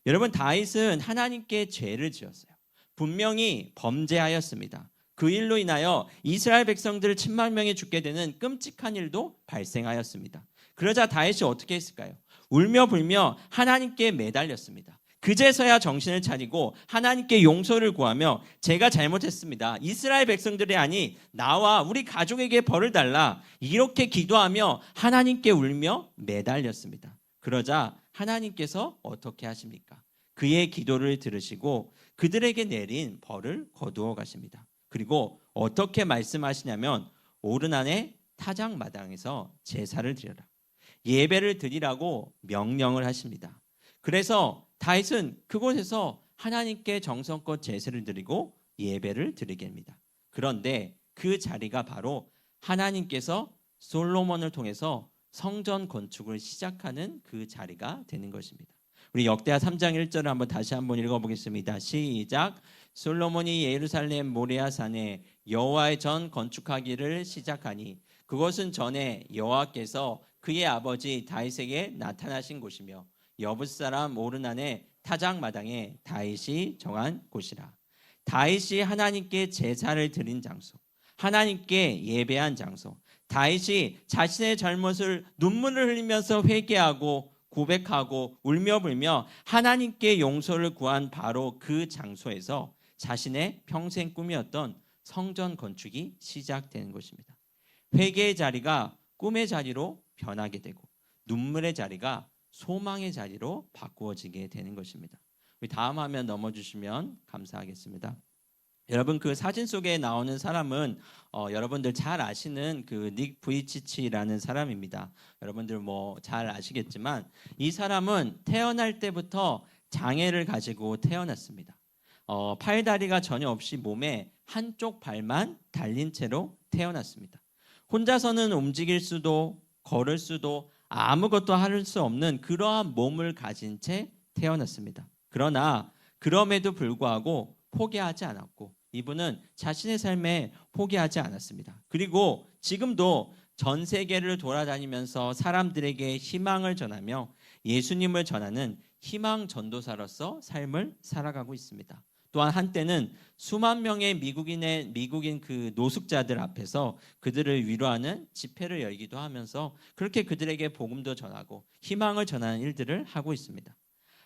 여러분, 다윗은 하나님께 죄를 지었어요. 분명히 범죄하였습니다. 그 일로 인하여 이스라엘 백성들 10만 명이 죽게 되는 끔찍한 일도 발생하였습니다. 그러자 다윗이 어떻게 했을까요? 울며 불며 하나님께 매달렸습니다. 그제서야 정신을 차리고 하나님께 용서를 구하며 제가 잘못했습니다. 이스라엘 백성들이 아니 나와 우리 가족에게 벌을 달라, 이렇게 기도하며 하나님께 울며 매달렸습니다. 그러자 하나님께서 어떻게 하십니까? 그의 기도를 들으시고 그들에게 내린 벌을 거두어 가십니다. 그리고 어떻게 말씀하시냐면 오르난의 타작마당에서 제사를 드려라, 예배를 드리라고 명령을 하십니다. 그래서 다윗은 그곳에서 하나님께 정성껏 제사를 드리고 예배를 드리게 됩니다. 그런데 그 자리가 바로 하나님께서 솔로몬을 통해서 성전 건축을 시작하는 그 자리가 되는 것입니다. 우리 역대하 3장 1절을 한번 다시 한번 읽어보겠습니다. 시작. 솔로몬이 예루살렘 모레아 산에 여호와의 전 건축하기를 시작하니 그것은 전에 여호와께서 그의 아버지 다윗에게 나타나신 곳이며 여붓 사람 오르난의 타작마당에 다윗이 정한 곳이라. 다윗이 하나님께 제사를 드린 장소, 하나님께 예배한 장소, 다윗이 자신의 잘못을 눈물을 흘리면서 회개하고 고백하고 울며 불며 하나님께 용서를 구한 바로 그 장소에서 자신의 평생 꿈이었던 성전 건축이 시작되는 것입니다. 회개의 자리가 꿈의 자리로 변하게 되고 눈물의 자리가 소망의 자리로 바꾸어지게 되는 것입니다. 우리 다음 화면 넘어주시면 감사하겠습니다. 여러분, 그 사진 속에 나오는 사람은 여러분들 잘 아시는 그 닉 부이치치라는 사람입니다. 여러분들 뭐 잘 아시겠지만 이 사람은 태어날 때부터 장애를 가지고 태어났습니다. 팔다리가 전혀 없이 몸에 한쪽 발만 달린 채로 태어났습니다. 혼자서는 움직일 수도 걸을 수도 아무것도 할 수 없는 그러한 몸을 가진 채 태어났습니다. 그러나 그럼에도 불구하고 포기하지 않았고 이분은 자신의 삶에 포기하지 않았습니다. 그리고 지금도 전 세계를 돌아다니면서 사람들에게 희망을 전하며 예수님을 전하는 희망 전도사로서 삶을 살아가고 있습니다. 또한 한때는 수만 명의 미국인 그 노숙자들 앞에서 그들을 위로하는 집회를 열기도 하면서 그렇게 그들에게 복음도 전하고 희망을 전하는 일들을 하고 있습니다.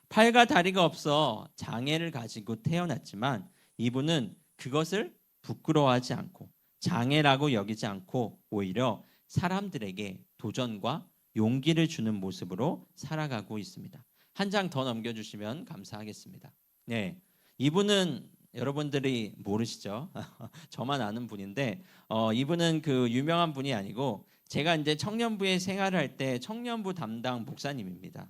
팔과 다리가 없어 장애를 가지고 태어났지만 이분은 그것을 부끄러워하지 않고 장애라고 여기지 않고 오히려 사람들에게 도전과 용기를 주는 모습으로 살아가고 있습니다. 한 장 더 넘겨주시면 감사하겠습니다. 네, 이분은 여러분들이 모르시죠? 저만 아는 분인데 이분은 그 유명한 분이 아니고 제가 이제 청년부에 생활할 때 청년부 담당 목사님입니다.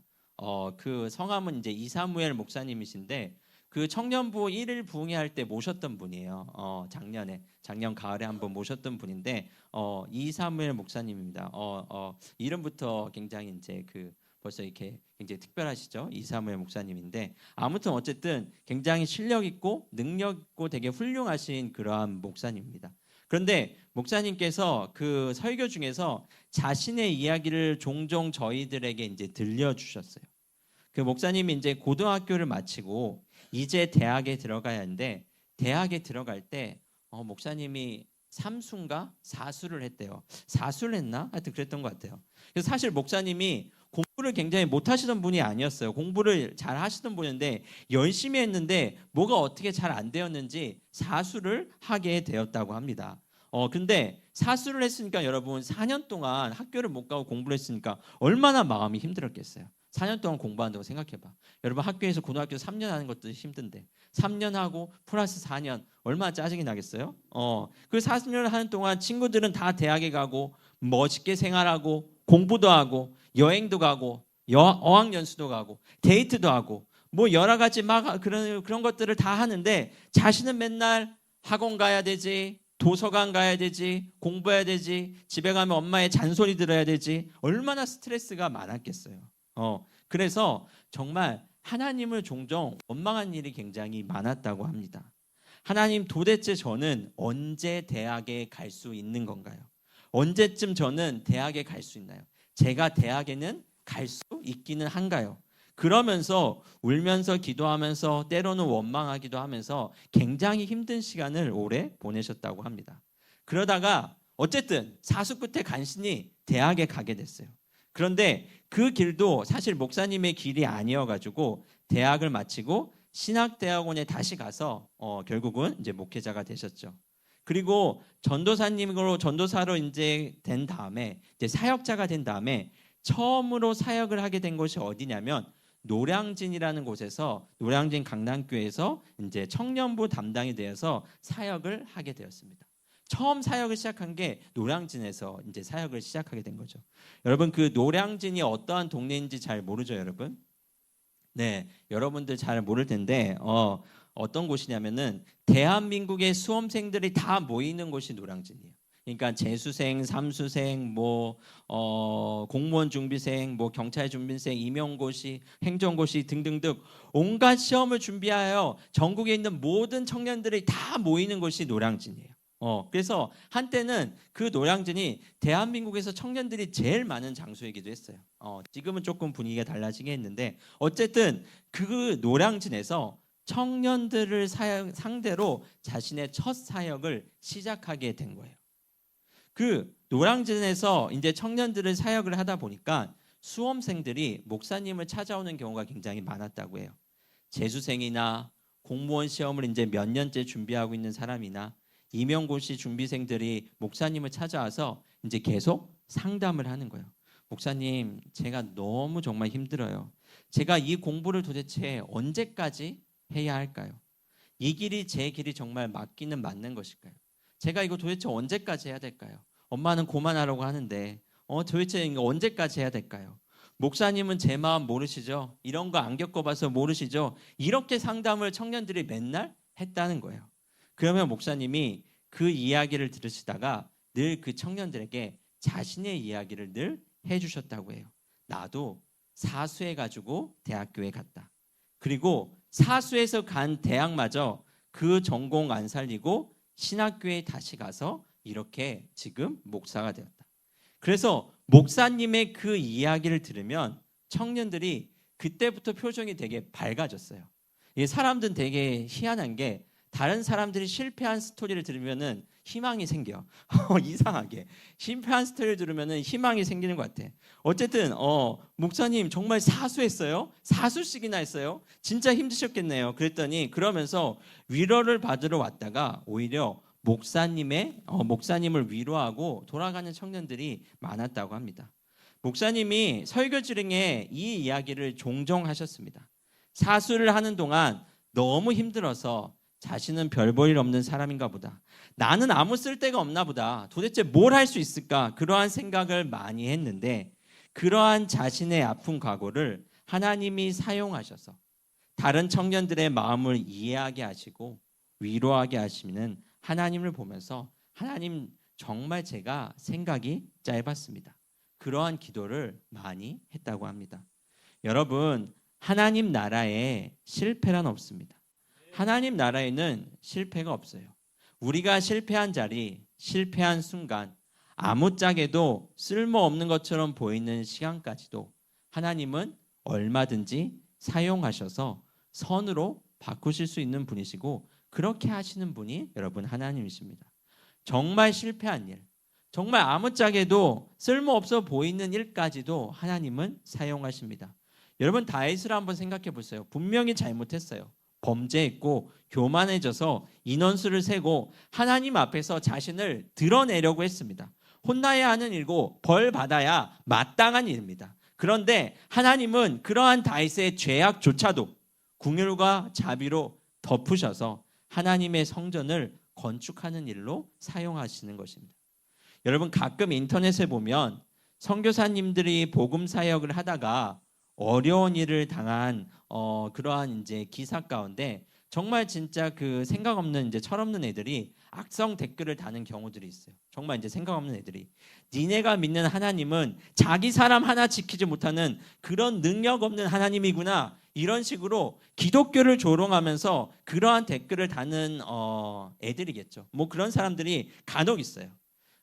그 성함은 이제 이사무엘 목사님이신데 그 청년부 1일 부흥회할 때 모셨던 분이에요. 작년 가을에 한번 모셨던 분인데 이사무엘 목사님입니다. 이름부터 굉장히 이제 그 벌써 이렇게 굉장히 특별하시죠? 이사무엘 목사님인데 아무튼 어쨌든 굉장히 실력 있고 능력 있고 되게 훌륭하신 그러한 목사님입니다. 그런데 목사님께서 그 설교 중에서 자신의 이야기를 종종 저희들에게 이제 들려주셨어요. 그 목사님이 이제 고등학교를 마치고 이제 대학에 들어가야 하는데 대학에 들어갈 때 목사님이 3수인가 4수를 했대요. 4수를 했나? 하여튼 그랬던 것 같아요. 그래서 사실 목사님이 공부를 굉장히 못하시던 분이 아니었어요. 공부를 잘 하시던 분인데 열심히 했는데 뭐가 어떻게 잘 안 되었는지 4수를 하게 되었다고 합니다. 근데 4수를 했으니까 여러분 4년 동안 학교를 못 가고 공부를 했으니까 얼마나 마음이 힘들었겠어요. 4년 동안 공부한다고 생각해봐. 여러분 학교에서 고등학교 3년 하는 것도 힘든데 3년 하고 플러스 4년 얼마나 짜증이 나겠어요? 그 4년을 하는 동안 친구들은 다 대학에 가고 멋있게 생활하고 공부도 하고 여행도 가고 어학연수도 가고 데이트도 하고 뭐 여러 가지 막 그런 것들을 다 하는데 자신은 맨날 학원 가야 되지, 도서관 가야 되지, 공부해야 되지, 집에 가면 엄마의 잔소리 들어야 되지. 얼마나 스트레스가 많았겠어요. 그래서 정말 하나님을 종종 원망한 일이 굉장히 많았다고 합니다. 하나님, 도대체 저는 언제 대학에 갈 수 있는 건가요? 언제쯤 저는 대학에 갈 수 있나요? 제가 대학에는 갈 수 있기는 한가요? 그러면서 울면서 기도하면서 때로는 원망하기도 하면서 굉장히 힘든 시간을 오래 보내셨다고 합니다. 그러다가 어쨌든 사수 끝에 간신히 대학에 가게 됐어요. 그런데 그 길도 사실 목사님의 길이 아니어가지고 대학을 마치고 신학대학원에 다시 가서 결국은 이제 목회자가 되셨죠. 그리고 전도사로 이제 된 다음에 이제 사역자가 된 다음에 처음으로 사역을 하게 된 곳이 어디냐면 노량진이라는 곳에서 노량진 강남교회에서 이제 청년부 담당이 되어서 사역을 하게 되었습니다. 처음 사역을 시작한 게 노량진에서 이제 사역을 시작하게 된 거죠. 여러분 그 노량진이 어떠한 동네인지 잘 모르죠, 여러분? 네, 여러분들 잘 모를 텐데 어떤 곳이냐면은 대한민국의 수험생들이 다 모이는 곳이 노량진이에요. 그러니까 재수생, 삼수생, 공무원 준비생, 경찰 준비생, 임용고시, 행정고시 등등등 온갖 시험을 준비하여 전국에 있는 모든 청년들이 다 모이는 곳이 노량진이에요. 그래서 한때는 그 노량진이 대한민국에서 청년들이 제일 많은 장소이기도 했어요. 지금은 조금 분위기가 달라지긴 했는데 어쨌든 그 노량진에서 청년들을 상대로 자신의 첫 사역을 시작하게 된 거예요. 그 노량진에서 이제 청년들을 사역을 하다 보니까 수험생들이 목사님을 찾아오는 경우가 굉장히 많았다고 해요. 재수생이나 공무원 시험을 이제 몇 년째 준비하고 있는 사람이나 임용고시 준비생들이 목사님을 찾아와서 이제 계속 상담을 하는 거예요. 목사님, 제가 너무 정말 힘들어요. 제가 이 공부를 도대체 언제까지 해야 할까요? 이 길이 제 길이 정말 맞기는 맞는 것일까요? 제가 이거 도대체 언제까지 해야 될까요? 엄마는 고만하라고 하는데 도대체 이거 언제까지 해야 될까요? 목사님은 제 마음 모르시죠? 이런 거 안 겪어봐서 모르시죠? 이렇게 상담을 청년들이 맨날 했다는 거예요. 그러면 목사님이 그 이야기를 들으시다가 늘 그 청년들에게 자신의 이야기를 늘 해주셨다고 해요. 나도 사수해가지고 대학교에 갔다. 그리고 사수해서 간 대학마저 그 전공 안 살리고 신학교에 다시 가서 이렇게 지금 목사가 되었다. 그래서 목사님의 그 이야기를 들으면 청년들이 그때부터 표정이 되게 밝아졌어요. 이 사람들은 되게 희한한 게 다른 사람들이 실패한 스토리를 들으면은 희망이 생겨. 이상하게 실패한 스토리를 들으면은 희망이 생기는 것 같아. 어쨌든 목사님 정말 사수했어요? 4수씩이나 했어요? 진짜 힘드셨겠네요. 그랬더니 그러면서 위로를 받으러 왔다가 오히려 목사님을 위로하고 돌아가는 청년들이 많았다고 합니다. 목사님이 설교 중에 이 이야기를 종종 하셨습니다. 사수를 하는 동안 너무 힘들어서 자신은 별 볼 일 없는 사람인가 보다. 나는 아무 쓸데가 없나 보다. 도대체 뭘 할 수 있을까? 그러한 생각을 많이 했는데 그러한 자신의 아픈 과거를 하나님이 사용하셔서 다른 청년들의 마음을 이해하게 하시고 위로하게 하시는 하나님을 보면서 하나님 정말 제가 생각이 짧았습니다. 그러한 기도를 많이 했다고 합니다. 여러분, 하나님 나라에 실패란 없습니다. 하나님 나라에는 실패가 없어요. 우리가 실패한 자리, 실패한 순간, 아무짝에도 쓸모없는 것처럼 보이는 시간까지도 하나님은 얼마든지 사용하셔서 선으로 바꾸실 수 있는 분이시고 그렇게 하시는 분이 여러분 하나님이십니다. 정말 실패한 일, 정말 아무짝에도 쓸모없어 보이는 일까지도 하나님은 사용하십니다. 여러분 다윗을 한번 생각해 보세요. 분명히 잘못했어요. 범죄했고 교만해져서 인원수를 세고 하나님 앞에서 자신을 드러내려고 했습니다. 혼나야 하는 일고 벌 받아야 마땅한 일입니다. 그런데 하나님은 그러한 다윗의 죄악조차도 긍휼과 자비로 덮으셔서 하나님의 성전을 건축하는 일로 사용하시는 것입니다. 여러분 가끔 인터넷에 보면 선교사님들이 복음 사역을 하다가 어려운 일을 당한 그러한 이제 기사 가운데 정말 진짜 그 생각 없는 이제 철없는 애들이 악성 댓글을 다는 경우들이 있어요. 정말 이제 생각 없는 애들이 니네가 믿는 하나님은 자기 사람 하나 지키지 못하는 그런 능력 없는 하나님이구나 이런 식으로 기독교를 조롱하면서 그러한 댓글을 다는 애들이겠죠. 뭐 그런 사람들이 간혹 있어요.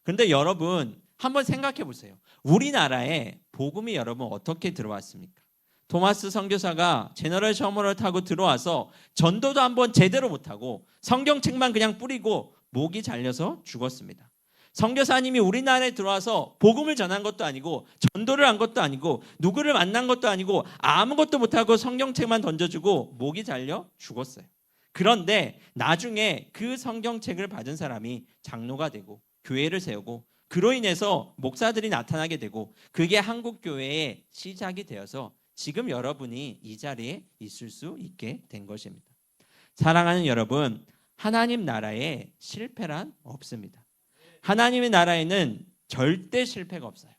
그런데 여러분 한번 생각해 보세요. 우리나라에 복음이 여러분 어떻게 들어왔습니까? 토마스 선교사가 제너럴 셔머를 타고 들어와서 전도도 한번 제대로 못하고 성경책만 그냥 뿌리고 목이 잘려서 죽었습니다. 선교사님이 우리나라에 들어와서 복음을 전한 것도 아니고 전도를 한 것도 아니고 누구를 만난 것도 아니고 아무것도 못하고 성경책만 던져주고 목이 잘려 죽었어요. 그런데 나중에 그 성경책을 받은 사람이 장로가 되고 교회를 세우고 그로 인해서 목사들이 나타나게 되고 그게 한국교회의 시작이 되어서 지금 여러분이 이 자리에 있을 수 있게 된 것입니다. 사랑하는 여러분, 하나님 나라에 실패란 없습니다. 하나님의 나라에는 절대 실패가 없어요.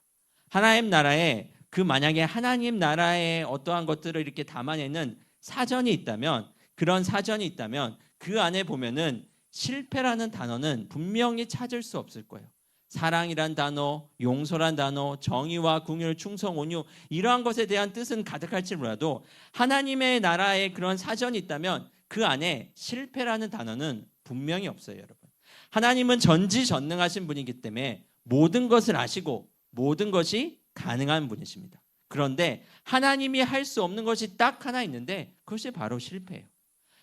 하나님 나라에 만약에 하나님 나라의 어떠한 것들을 이렇게 담아내는 사전이 있다면 그런 사전이 있다면 그 안에 보면은 실패라는 단어는 분명히 찾을 수 없을 거예요. 사랑이란 단어, 용서란 단어, 정의와 긍휼, 충성, 온유 이러한 것에 대한 뜻은 가득할지 몰라도 하나님의 나라에 그런 사전이 있다면 그 안에 실패라는 단어는 분명히 없어요, 여러분. 하나님은 전지전능하신 분이기 때문에 모든 것을 아시고 모든 것이 가능한 분이십니다. 그런데 하나님이 할 수 없는 것이 딱 하나 있는데 그것이 바로 실패예요.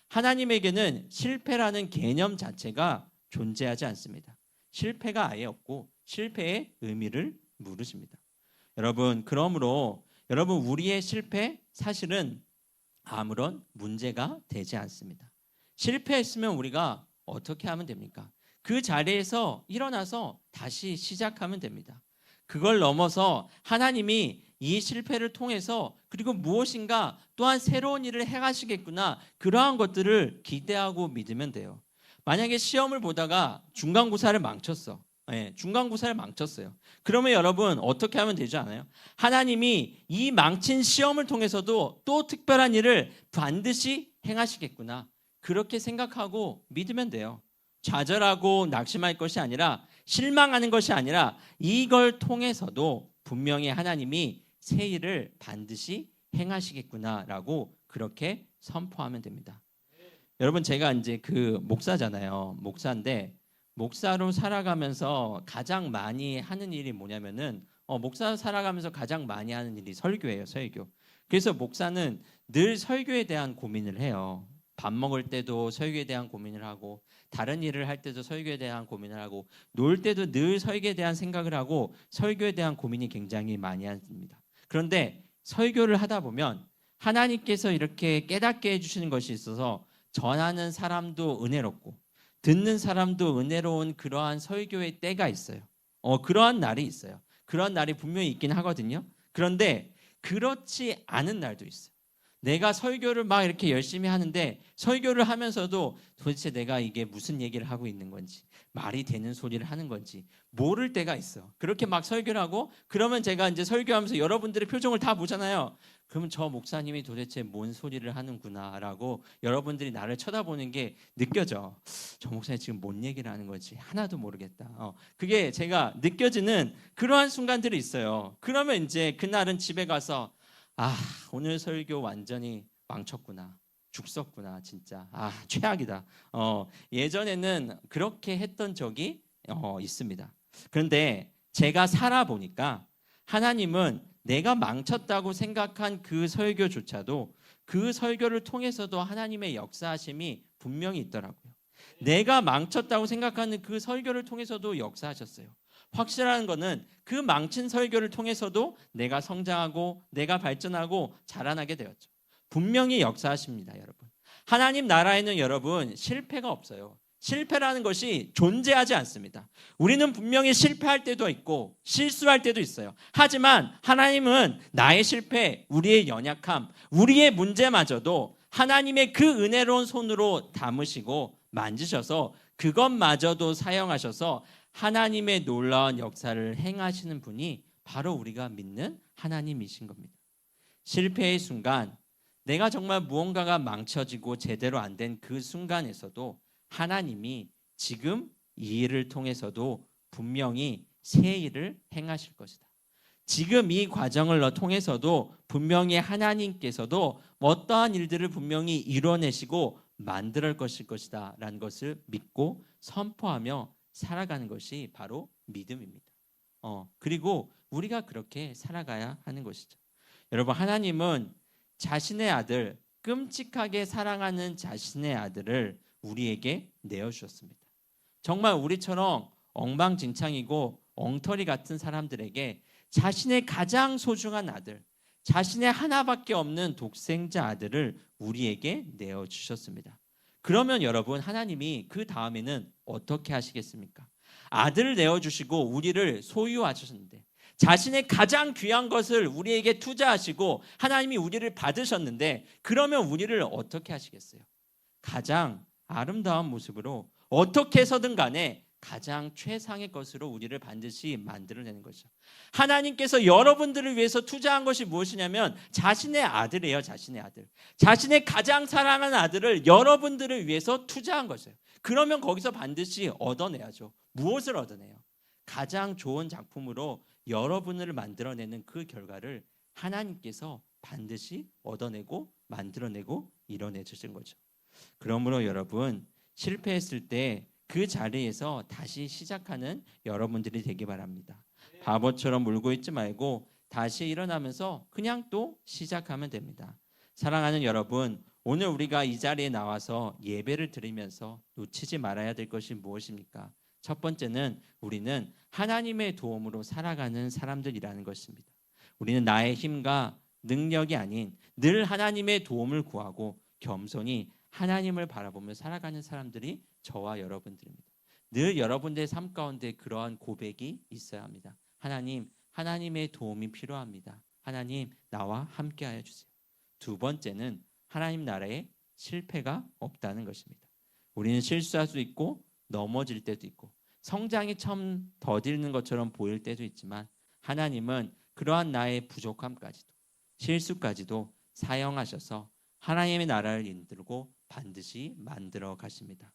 하나님에게는 실패라는 개념 자체가 존재하지 않습니다. 실패가 아예 없고 실패의 의미를 모르십니다. 여러분, 그러므로 여러분 우리의 실패 사실은 아무런 문제가 되지 않습니다. 실패했으면 우리가 어떻게 하면 됩니까? 그 자리에서 일어나서 다시 시작하면 됩니다. 그걸 넘어서 하나님이 이 실패를 통해서 그리고 무엇인가 또한 새로운 일을 행하시겠구나 그러한 것들을 기대하고 믿으면 돼요. 만약에 시험을 보다가 중간고사를 망쳤어. 중간고사를 망쳤어요. 그러면 여러분 어떻게 하면 되지 않아요? 하나님이 이 망친 시험을 통해서도 또 특별한 일을 반드시 행하시겠구나. 그렇게 생각하고 믿으면 돼요. 좌절하고 낙심할 것이 아니라 실망하는 것이 아니라 이걸 통해서도 분명히 하나님이 새 일을 반드시 행하시겠구나라고 그렇게 선포하면 됩니다. 여러분 제가 이제 그 목사잖아요. 목사인데 목사로 살아가면서 가장 많이 하는 일이 뭐냐면은 목사 살아가면서 가장 많이 하는 일이 설교예요. 설교. 그래서 목사는 늘 설교에 대한 고민을 해요. 밥 먹을 때도 설교에 대한 고민을 하고 다른 일을 할 때도 설교에 대한 고민을 하고 놀 때도 늘 설교에 대한 생각을 하고 설교에 대한 고민이 굉장히 많이 합니다. 그런데 설교를 하다 보면 하나님께서 이렇게 깨닫게 해주시는 것이 있어서 전하는 사람도 은혜롭고 듣는 사람도 은혜로운 그러한 설교의 때가 있어요. 그러한 날이 있어요. 그러한 날이 분명히 있긴 하거든요. 그런데 그렇지 않은 날도 있어요. 내가 설교를 막 이렇게 열심히 하는데 설교를 하면서도 도대체 내가 이게 무슨 얘기를 하고 있는 건지, 말이 되는 소리를 하는 건지 모를 때가 있어. 그렇게 막 설교를 하고 그러면 제가 이제 설교하면서 여러분들의 표정을 다 보잖아요. 그러면 저 목사님이 도대체 뭔 소리를 하는구나라고 여러분들이 나를 쳐다보는 게 느껴져. 저 목사님 지금 뭔 얘기를 하는 건지 하나도 모르겠다. 그게 제가 느껴지는 그러한 순간들이 있어요. 그러면 이제 그날은 집에 가서 오늘 설교 완전히 망쳤구나. 죽었구나 진짜. 최악이다. 예전에는 그렇게 했던 적이 있습니다. 그런데 제가 살아보니까 하나님은 내가 망쳤다고 생각한 그 설교조차도 그 설교를 통해서도 하나님의 역사하심이 분명히 있더라고요. 내가 망쳤다고 생각하는 그 설교를 통해서도 역사하셨어요. 확실한 거는 그 망친 설교를 통해서도 내가 성장하고 내가 발전하고 자라나게 되었죠. 분명히 역사하십니다, 여러분. 하나님 나라에는 여러분 실패가 없어요. 실패라는 것이 존재하지 않습니다. 우리는 분명히 실패할 때도 있고 실수할 때도 있어요. 하지만 하나님은 나의 실패, 우리의 연약함, 우리의 문제마저도 하나님의 그 은혜로운 손으로 담으시고 만지셔서 그것마저도 사용하셔서 하나님의 놀라운 역사를 행하시는 분이 바로 우리가 믿는 하나님이신 겁니다. 실패의 순간, 내가 정말 무언가가 망쳐지고 제대로 안 된 그 순간에서도 하나님이 지금 이 일을 통해서도 분명히 새 일을 행하실 것이다. 지금 이 과정을 통해서도 분명히 하나님께서도 어떠한 일들을 분명히 이뤄내시고 만들 것이다 라는 것을 믿고 선포하며 살아가는 것이 바로 믿음입니다. 그리고 우리가 그렇게 살아가야 하는 것이죠. 여러분, 하나님은 자신의 아들, 끔찍하게 사랑하는 자신의 아들을 우리에게 내어주셨습니다. 정말 우리처럼 엉망진창이고 엉터리 같은 사람들에게 자신의 가장 소중한 아들, 자신의 하나밖에 없는 독생자 아들을 우리에게 내어주셨습니다. 그러면 여러분, 하나님이 그 다음에는 어떻게 하시겠습니까? 아들을 내어주시고 우리를 소유하셨는데, 자신의 가장 귀한 것을 우리에게 투자하시고 하나님이 우리를 받으셨는데, 그러면 우리를 어떻게 하시겠어요? 가장 아름다운 모습으로 어떻게 해서든 간에 가장 최상의 것으로 우리를 반드시 만들어내는 것이죠. 하나님께서 여러분들을 위해서 투자한 것이 무엇이냐면 자신의 아들이에요. 자신의 아들. 자신의 가장 사랑하는 아들을 여러분들을 위해서 투자한 것이에요. 그러면 거기서 반드시 얻어내야죠. 무엇을 얻어내요? 가장 좋은 작품으로 여러분을 만들어내는 그 결과를 하나님께서 반드시 얻어내고 만들어내고 이뤄내 주신 거죠. 그러므로 여러분, 실패했을 때 그 자리에서 다시 시작하는 여러분들이 되기 바랍니다. 바보처럼 울고 있지 말고 다시 일어나면서 그냥 또 시작하면 됩니다. 사랑하는 여러분, 오늘 우리가 이 자리에 나와서 예배를 드리면서 놓치지 말아야 될 것이 무엇입니까? 첫 번째는 우리는 하나님의 도움으로 살아가는 사람들이라는 것입니다. 우리는 나의 힘과 능력이 아닌 늘 하나님의 도움을 구하고 겸손히 하나님을 바라보며 살아가는 사람들이 저와 여러분들입니다. 늘 여러분들의 삶 가운데 그러한 고백이 있어야 합니다. 하나님, 하나님의 도움이 필요합니다. 하나님, 나와 함께하여 주세요. 두 번째는 하나님 나라에 실패가 없다는 것입니다. 우리는 실수할 수 있고 넘어질 때도 있고 성장이 참 더디는 것처럼 보일 때도 있지만 하나님은 그러한 나의 부족함까지도 실수까지도 사용하셔서 하나님의 나라를 이끌고 반드시 만들어 가십니다.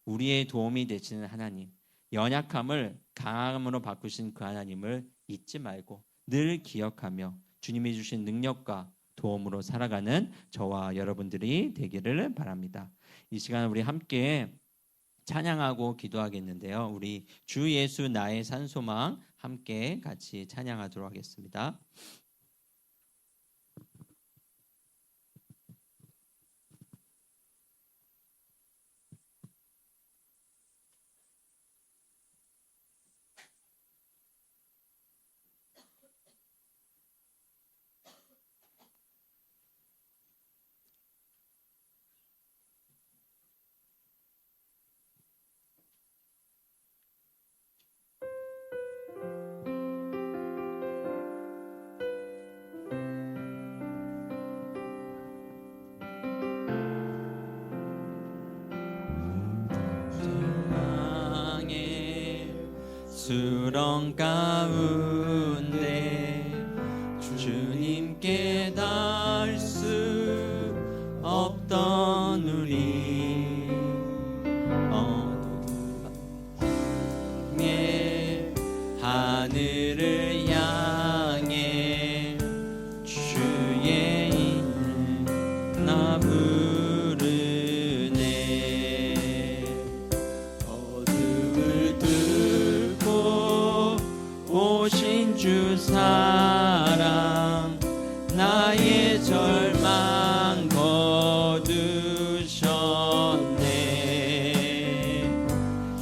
우리의 도움이 되시는 하나님, 연약함을 강함으로 바꾸신 그 하나님을 잊지 말고 늘 기억하며 주님이 주신 능력과 도움으로 살아가는 저와 여러분들이 되기를 바랍니다. 이 시간 우리 함께 찬양하고 기도하겠는데요. 우리 주 예수 나의 산소망 함께 같이 찬양하도록 하겠습니다. 그런 가운데 주님께 닿을 수 없던 우리 어둠의 하늘을 향해 주의 이름 나 부르네. 어둠을 뚫고 오신 주 사랑 나의 절망 거두셨네.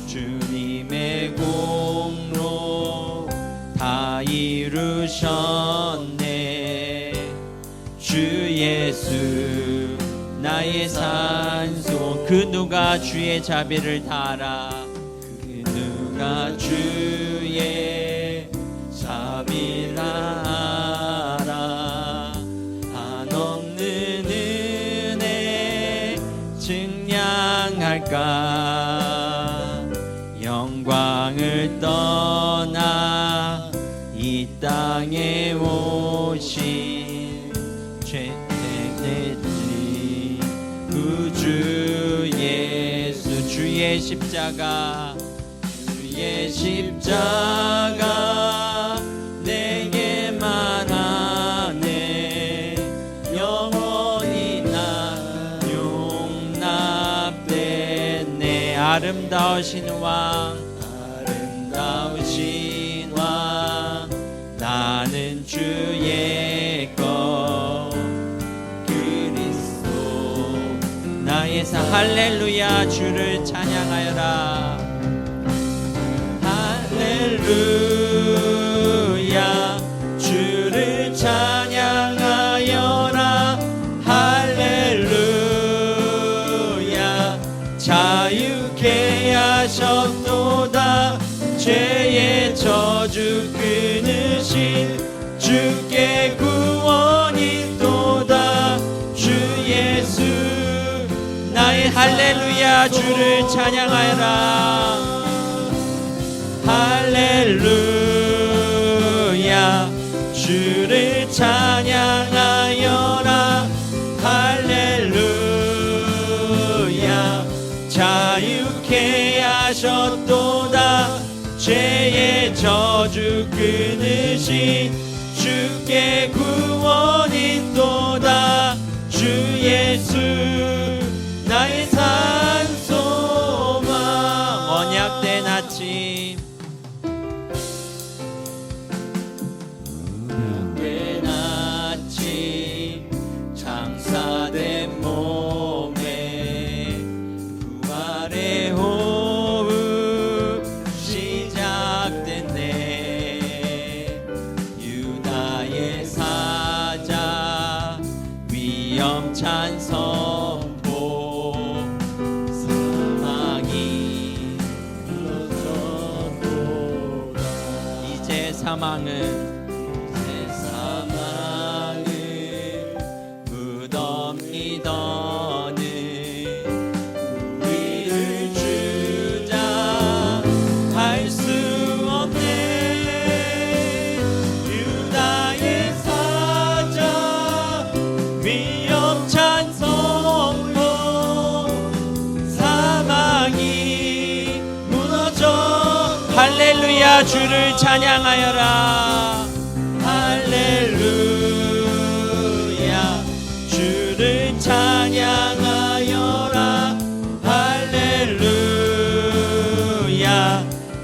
주님의 공로 다 이루셨네. 주 예수 나의 산소 그 누가 주의 자비를 달아 그 누가 주의 자비를 알아. 한없는 은혜 증량할까. 영광을 떠나 이 땅에 오신 죄인들이 구주 예수 주의 십자가 주의 십자가 내게 말하네. 영원히 나 용납됐네. 아름다우신 왕 아름다우신 왕 나는 주의 것 그리스도 나의 사 할렐루야 주를 찬양하여라. 할렐루야 주를 찬양하여라. 할렐루야 자유케 하셨도다. 죄의 저주 끊으신 주께 구원이 있도다. 주 예수 나의 할렐루야 주를 찬양하여라. 할렐루야 주를 찬양하여라. 할렐루야 자유케 하셨도다. 죄의 저주 끊으신 주께 구원이 있도다. 주 예수 나의 산소망. 언약된 아침 언약된 아침 장사된 몸에 부활의 호흡 시작됐네. 유다의 사자 위험찬 선포 사망이 물러졌도다. 이제 사망은 무덤이 더는 우리를 주장할 수 없네. 유다의 사자 위협찬 선포 사망이 무너져. 할렐루야 주를 찬양하여라. 할렐루야 주를 찬양하여라. 할렐루야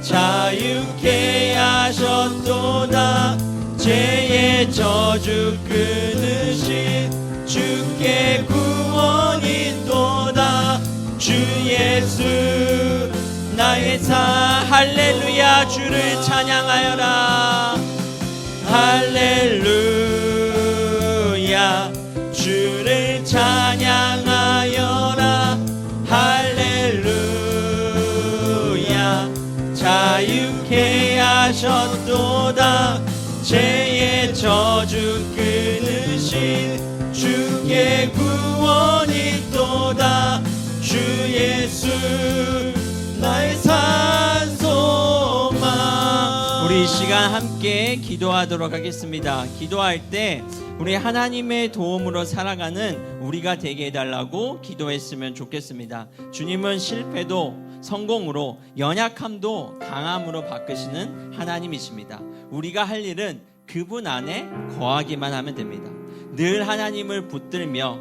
자유케 하셨도다. 죄의 저주 끊으신 주께 구원이 있도다. 주 예수 나의 사 할렐루야 주를 찬양하여라. 할렐루야 주를 찬양하여라. 할렐루야 자유케 하셨도다. 죄의 저주 끊으신 주께 구원이 있도다. 주 예수 나의 산소망. 우리 이 시간 함께 기도하도록 하겠습니다. 기도할 때 우리 하나님의 도움으로 살아가는 우리가 되게 해달라고 기도했으면 좋겠습니다. 주님은 실패도 성공으로, 연약함도 강함으로 바꾸시는 하나님이십니다. 우리가 할 일은 그분 안에 거하기만 하면 됩니다. 늘 하나님을 붙들며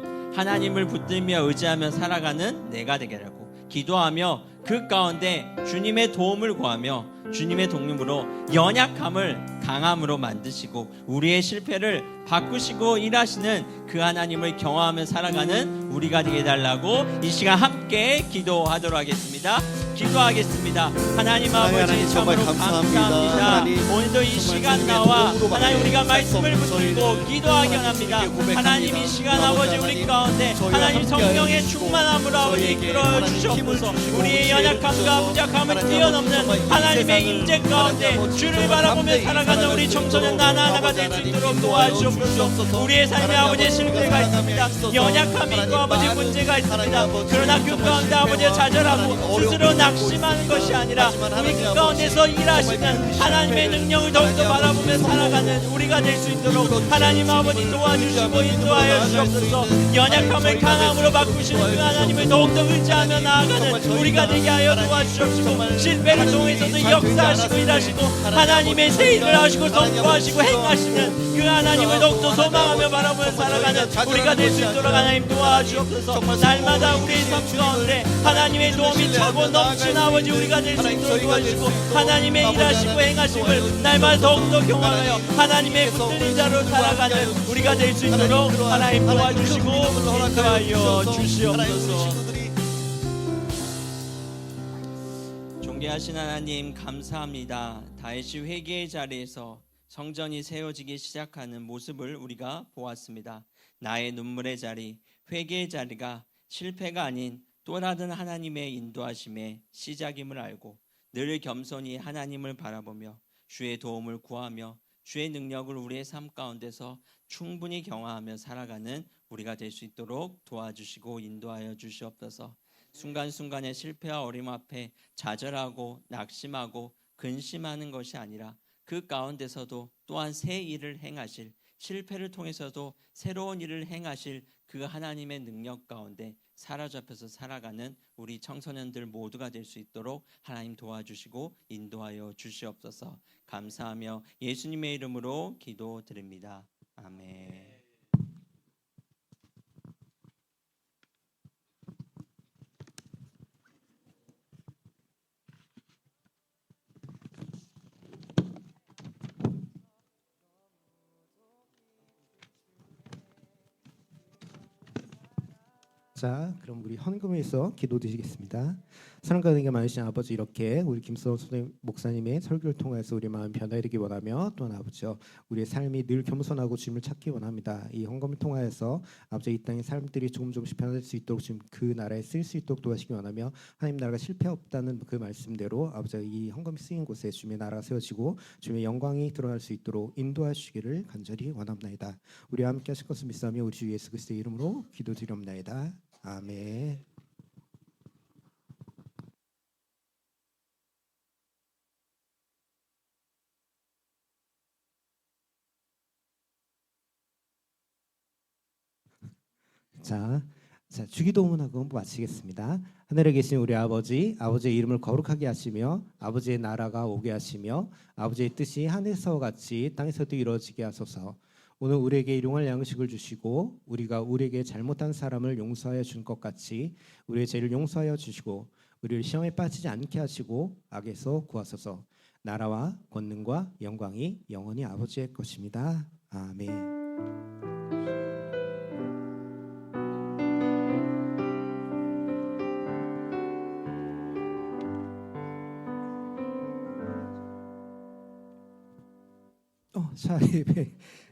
의지하며 살아가는 내가 되게라고 기도하며 그 가운데 주님의 도움을 구하며 주님의 동력으로 연약함을 강함으로 만드시고 우리의 실패를 바꾸시고 일하시는 그 하나님을 경험하며 살아가는 우리가 되게 해달라고 이 시간 함께 기도하도록 하겠습니다. 기도하겠습니다. 하나님 아버지 정말 참으로 감사합니다. 오늘도 이 시간 나와 하나님 우리가 말씀을 붙들고 기도하기 원합니다. 하나님 이 시간 아버지 우리 가운데 하나님 성령의 충만함으로 아버지 이끌어 주시옵소서. 우리의 연약함과 부족함을 뛰어넘는 하나님의 임재 가운데 주를 바라보며 살아가는 우리 청소년 하나하나가 될 수 있도록 도와주옵소서. 우리의 삶에 아버지 실패가 있습니다. 연약함이 있고 아버지 문제가 있습니다. 그러나 그 가운데 아버지 좌절하고 스스로 낙심하는 것이 아니라 우리 그 가운데서 일하시는 하나님의 능력을 더욱더 바라보며 살아가는 우리가 될 수 있도록 하나님 아버지 도와주시고 인도하여 주옵소서. 연약함을 강함으로 바꾸시는 그 하나님을 더욱더 의지하며 나아가는 우리가 되게 하여 도와주시옵시고 실패를 통해서도 역사하시고 일하시고 하나님의 새 일을 하시고 선포하시고 행하시는 그 하나님을 더욱더 소망하며 바라보며 살아가는 우리가 될 수 있도록 하나님 도와주옵소서. 날마다 우리의 삶 가운데 하나님의 도움이 차고 넘치는 아버지 우리가 될 수 있도록 도와주시고 하나님의 일하시고 행하심을 날마다 더욱더 경험하여 하나님의 붙들린 자로 살아가는 우리가 될 수 있도록 하나님 도와주시고 인도하여 주시옵소서. 존귀하신 하나님 감사합니다. 다시 회개의 자리에서 성전이 세워지기 시작하는 모습을 우리가 보았습니다. 나의 눈물의 자리, 회개의 자리가 실패가 아닌 또 다른 하나님의 인도하심의 시작임을 알고 늘 겸손히 하나님을 바라보며 주의 도움을 구하며 주의 능력을 우리의 삶 가운데서 충분히 경험하며 살아가는 우리가 될 수 있도록 도와주시고 인도하여 주시옵소서. 순간순간의 실패와 어려움 앞에 좌절하고 낙심하고 근심하는 것이 아니라 그 가운데서도 또한 새 일을 행하실, 실패를 통해서도 새로운 일을 행하실 그 하나님의 능력 가운데 사로잡혀서 살아가는 우리 청소년들 모두가 될 수 있도록 하나님 도와주시고 인도하여 주시옵소서. 감사하며 예수님의 이름으로 기도드립니다. 아멘. 자, 그럼 우리 헌금에서 기도드리겠습니다. 사랑과 은혜가 많으신 아버지, 이렇게 우리 김수호 목사님의 설교를 통해서 우리 마음 변화되기 원하며 또한 아버지요 우리의 삶이 늘 겸손하고 주님을 찾기 원합니다. 이 헌금을 통하여서 아버지 이 땅의 삶들이 조금씩 변화될 수 있도록 지금 그 나라에 쓰일 수 있도록 도와주시기 원하며 하나님 나라가 실패 없다는 그 말씀대로 아버지 이 헌금이 쓰인 곳에 주님의 나라가 세워지고 주님의 영광이 드러날 수 있도록 인도하시기를 간절히 원합나이다. 우리와 함께 하실 것을 믿사며 우리 주 예수 그리스도의 이름으로 기도드리옵나이다. 아멘. 자, 주기도문하고 마치겠습니다. 하늘에 계신 우리 아버지, 아버지의 이름을 거룩하게 하시며 아버지의 나라가 오게 하시며 아버지의 뜻이 하늘에서 같이 땅에서도 이루어지게 하소서. 오늘 우리에게 일용할 양식을 주시고 우리가 우리에게 잘못한 사람을 용서하여 준 것 같이 우리의 죄를 용서하여 주시고 우리를 시험에 빠지지 않게 하시고 악에서 구하소서. 나라와 권능과 영광이 영원히 아버지의 것입니다. 아멘. 자,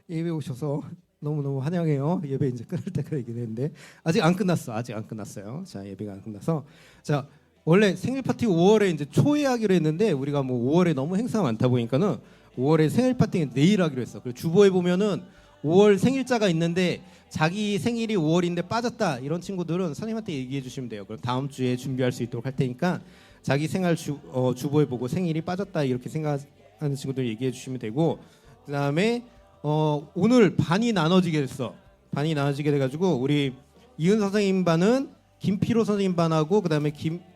예배 오셔서 너무너무 환영해요. 예배 이제 끝날 때가 되긴 했는데 아직 안 끝났어요. 자, 예배가 안 끝나서 자, 원래 생일 파티 5월에 이제 초에 하기로 했는데 우리가 뭐 5월에 너무 행사가 많다 보니까는 5월에 생일 파티는 내일 하기로 했어. 그리고 주보에 보면은 5월 생일자가 있는데 자기 생일이 5월인데 빠졌다 이런 친구들은 선생님한테 얘기해 주시면 돼요. 그럼 다음 주에 준비할 수 있도록 할 테니까 자기 생활 주보에 보고 생일이 빠졌다 이렇게 하는 친구들 얘기해 주시면 되고, 그다음에 오늘 반이 나눠지게 됐어. 반이 나눠지게 돼가지고 우리 이은 선생님 반은 김피로 선생님 반하고 그다음에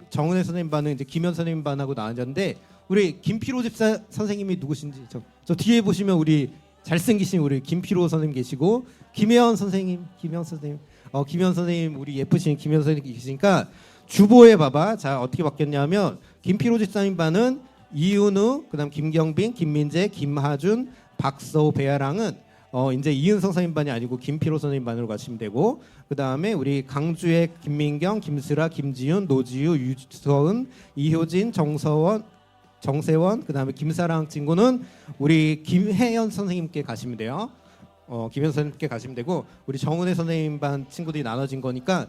정은혜 선생님 반은 이제 김현 선생님 반하고 나눠졌는데, 우리 김피로 집사 선생님이 누구신지 저 뒤에 보시면 우리 잘생기신 우리 김피로 선생님 계시고, 김혜연 선생님 우리 예쁘신 김혜연 선생님 계시니까 주보에 봐봐. 자, 어떻게 바뀌었냐면 김피로 집사님 반은 이윤우, 그다음 김경빈, 김민재, 김하준, 박서우, 배아랑은 이제 이은성 선생님 반이 아니고 김피로 선생님 반으로 가시면 되고, 그다음에 우리 강주의 김민경, 김슬아, 김지윤, 노지유, 유서은, 이효진, 정세원, 그다음에 김사랑 친구는 우리 김혜연 선생님께 가시면 돼요. 김혜연 선생님께 가시면 되고, 우리 정은혜 선생님 반 친구들이 나눠진 거니까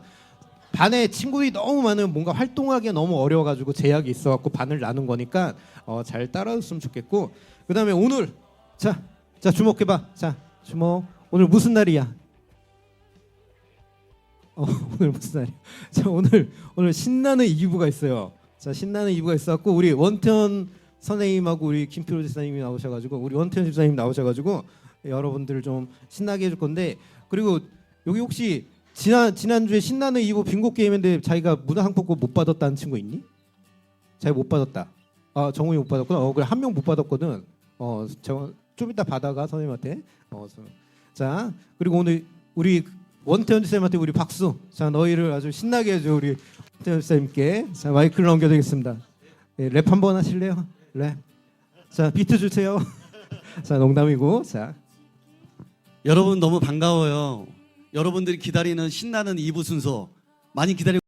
반에 친구들이 너무 많으면 뭔가 활동하기가 너무 어려워가지고 제약이 있어갖고 반을 나눈 거니까 잘 따라줬으면 좋겠고, 그다음에 오늘 자 주목해봐. 자, 주목. 오늘 무슨 날이야? 오늘 무슨 날이야? 자, 오늘 신나는 2부가 있어요. 자, 신나는 2부가 있어갖고 우리 원태현 선생님하고 우리 김필호 집사님이 나오셔가지고, 우리 원태현 집사님 나오셔가지고 여러분들을 좀 신나게 해줄 건데, 그리고 여기 혹시 지난주에 신나는 2부 빙고 게임인데 자기가 문화상품권 못 받았다는 친구 있니? 자기 못 받았다. 정훈이 못 받았구나. 그래, 한 명 못 받았거든. 좀 이따 받아가 선생님한테. 자, 그리고 오늘 우리 원태현 집사님한테 우리 박수. 자, 너희를 아주 신나게 해줘 우리 원태현 집사님께. 자, 마이크를 넘겨드리겠습니다. 랩 한번 하실래요? 랩. 자, 비트 주세요. 자, 농담이고. 자, 여러분 너무 반가워요. 여러분들이 기다리는 신나는 2부 순서 많이 기다리고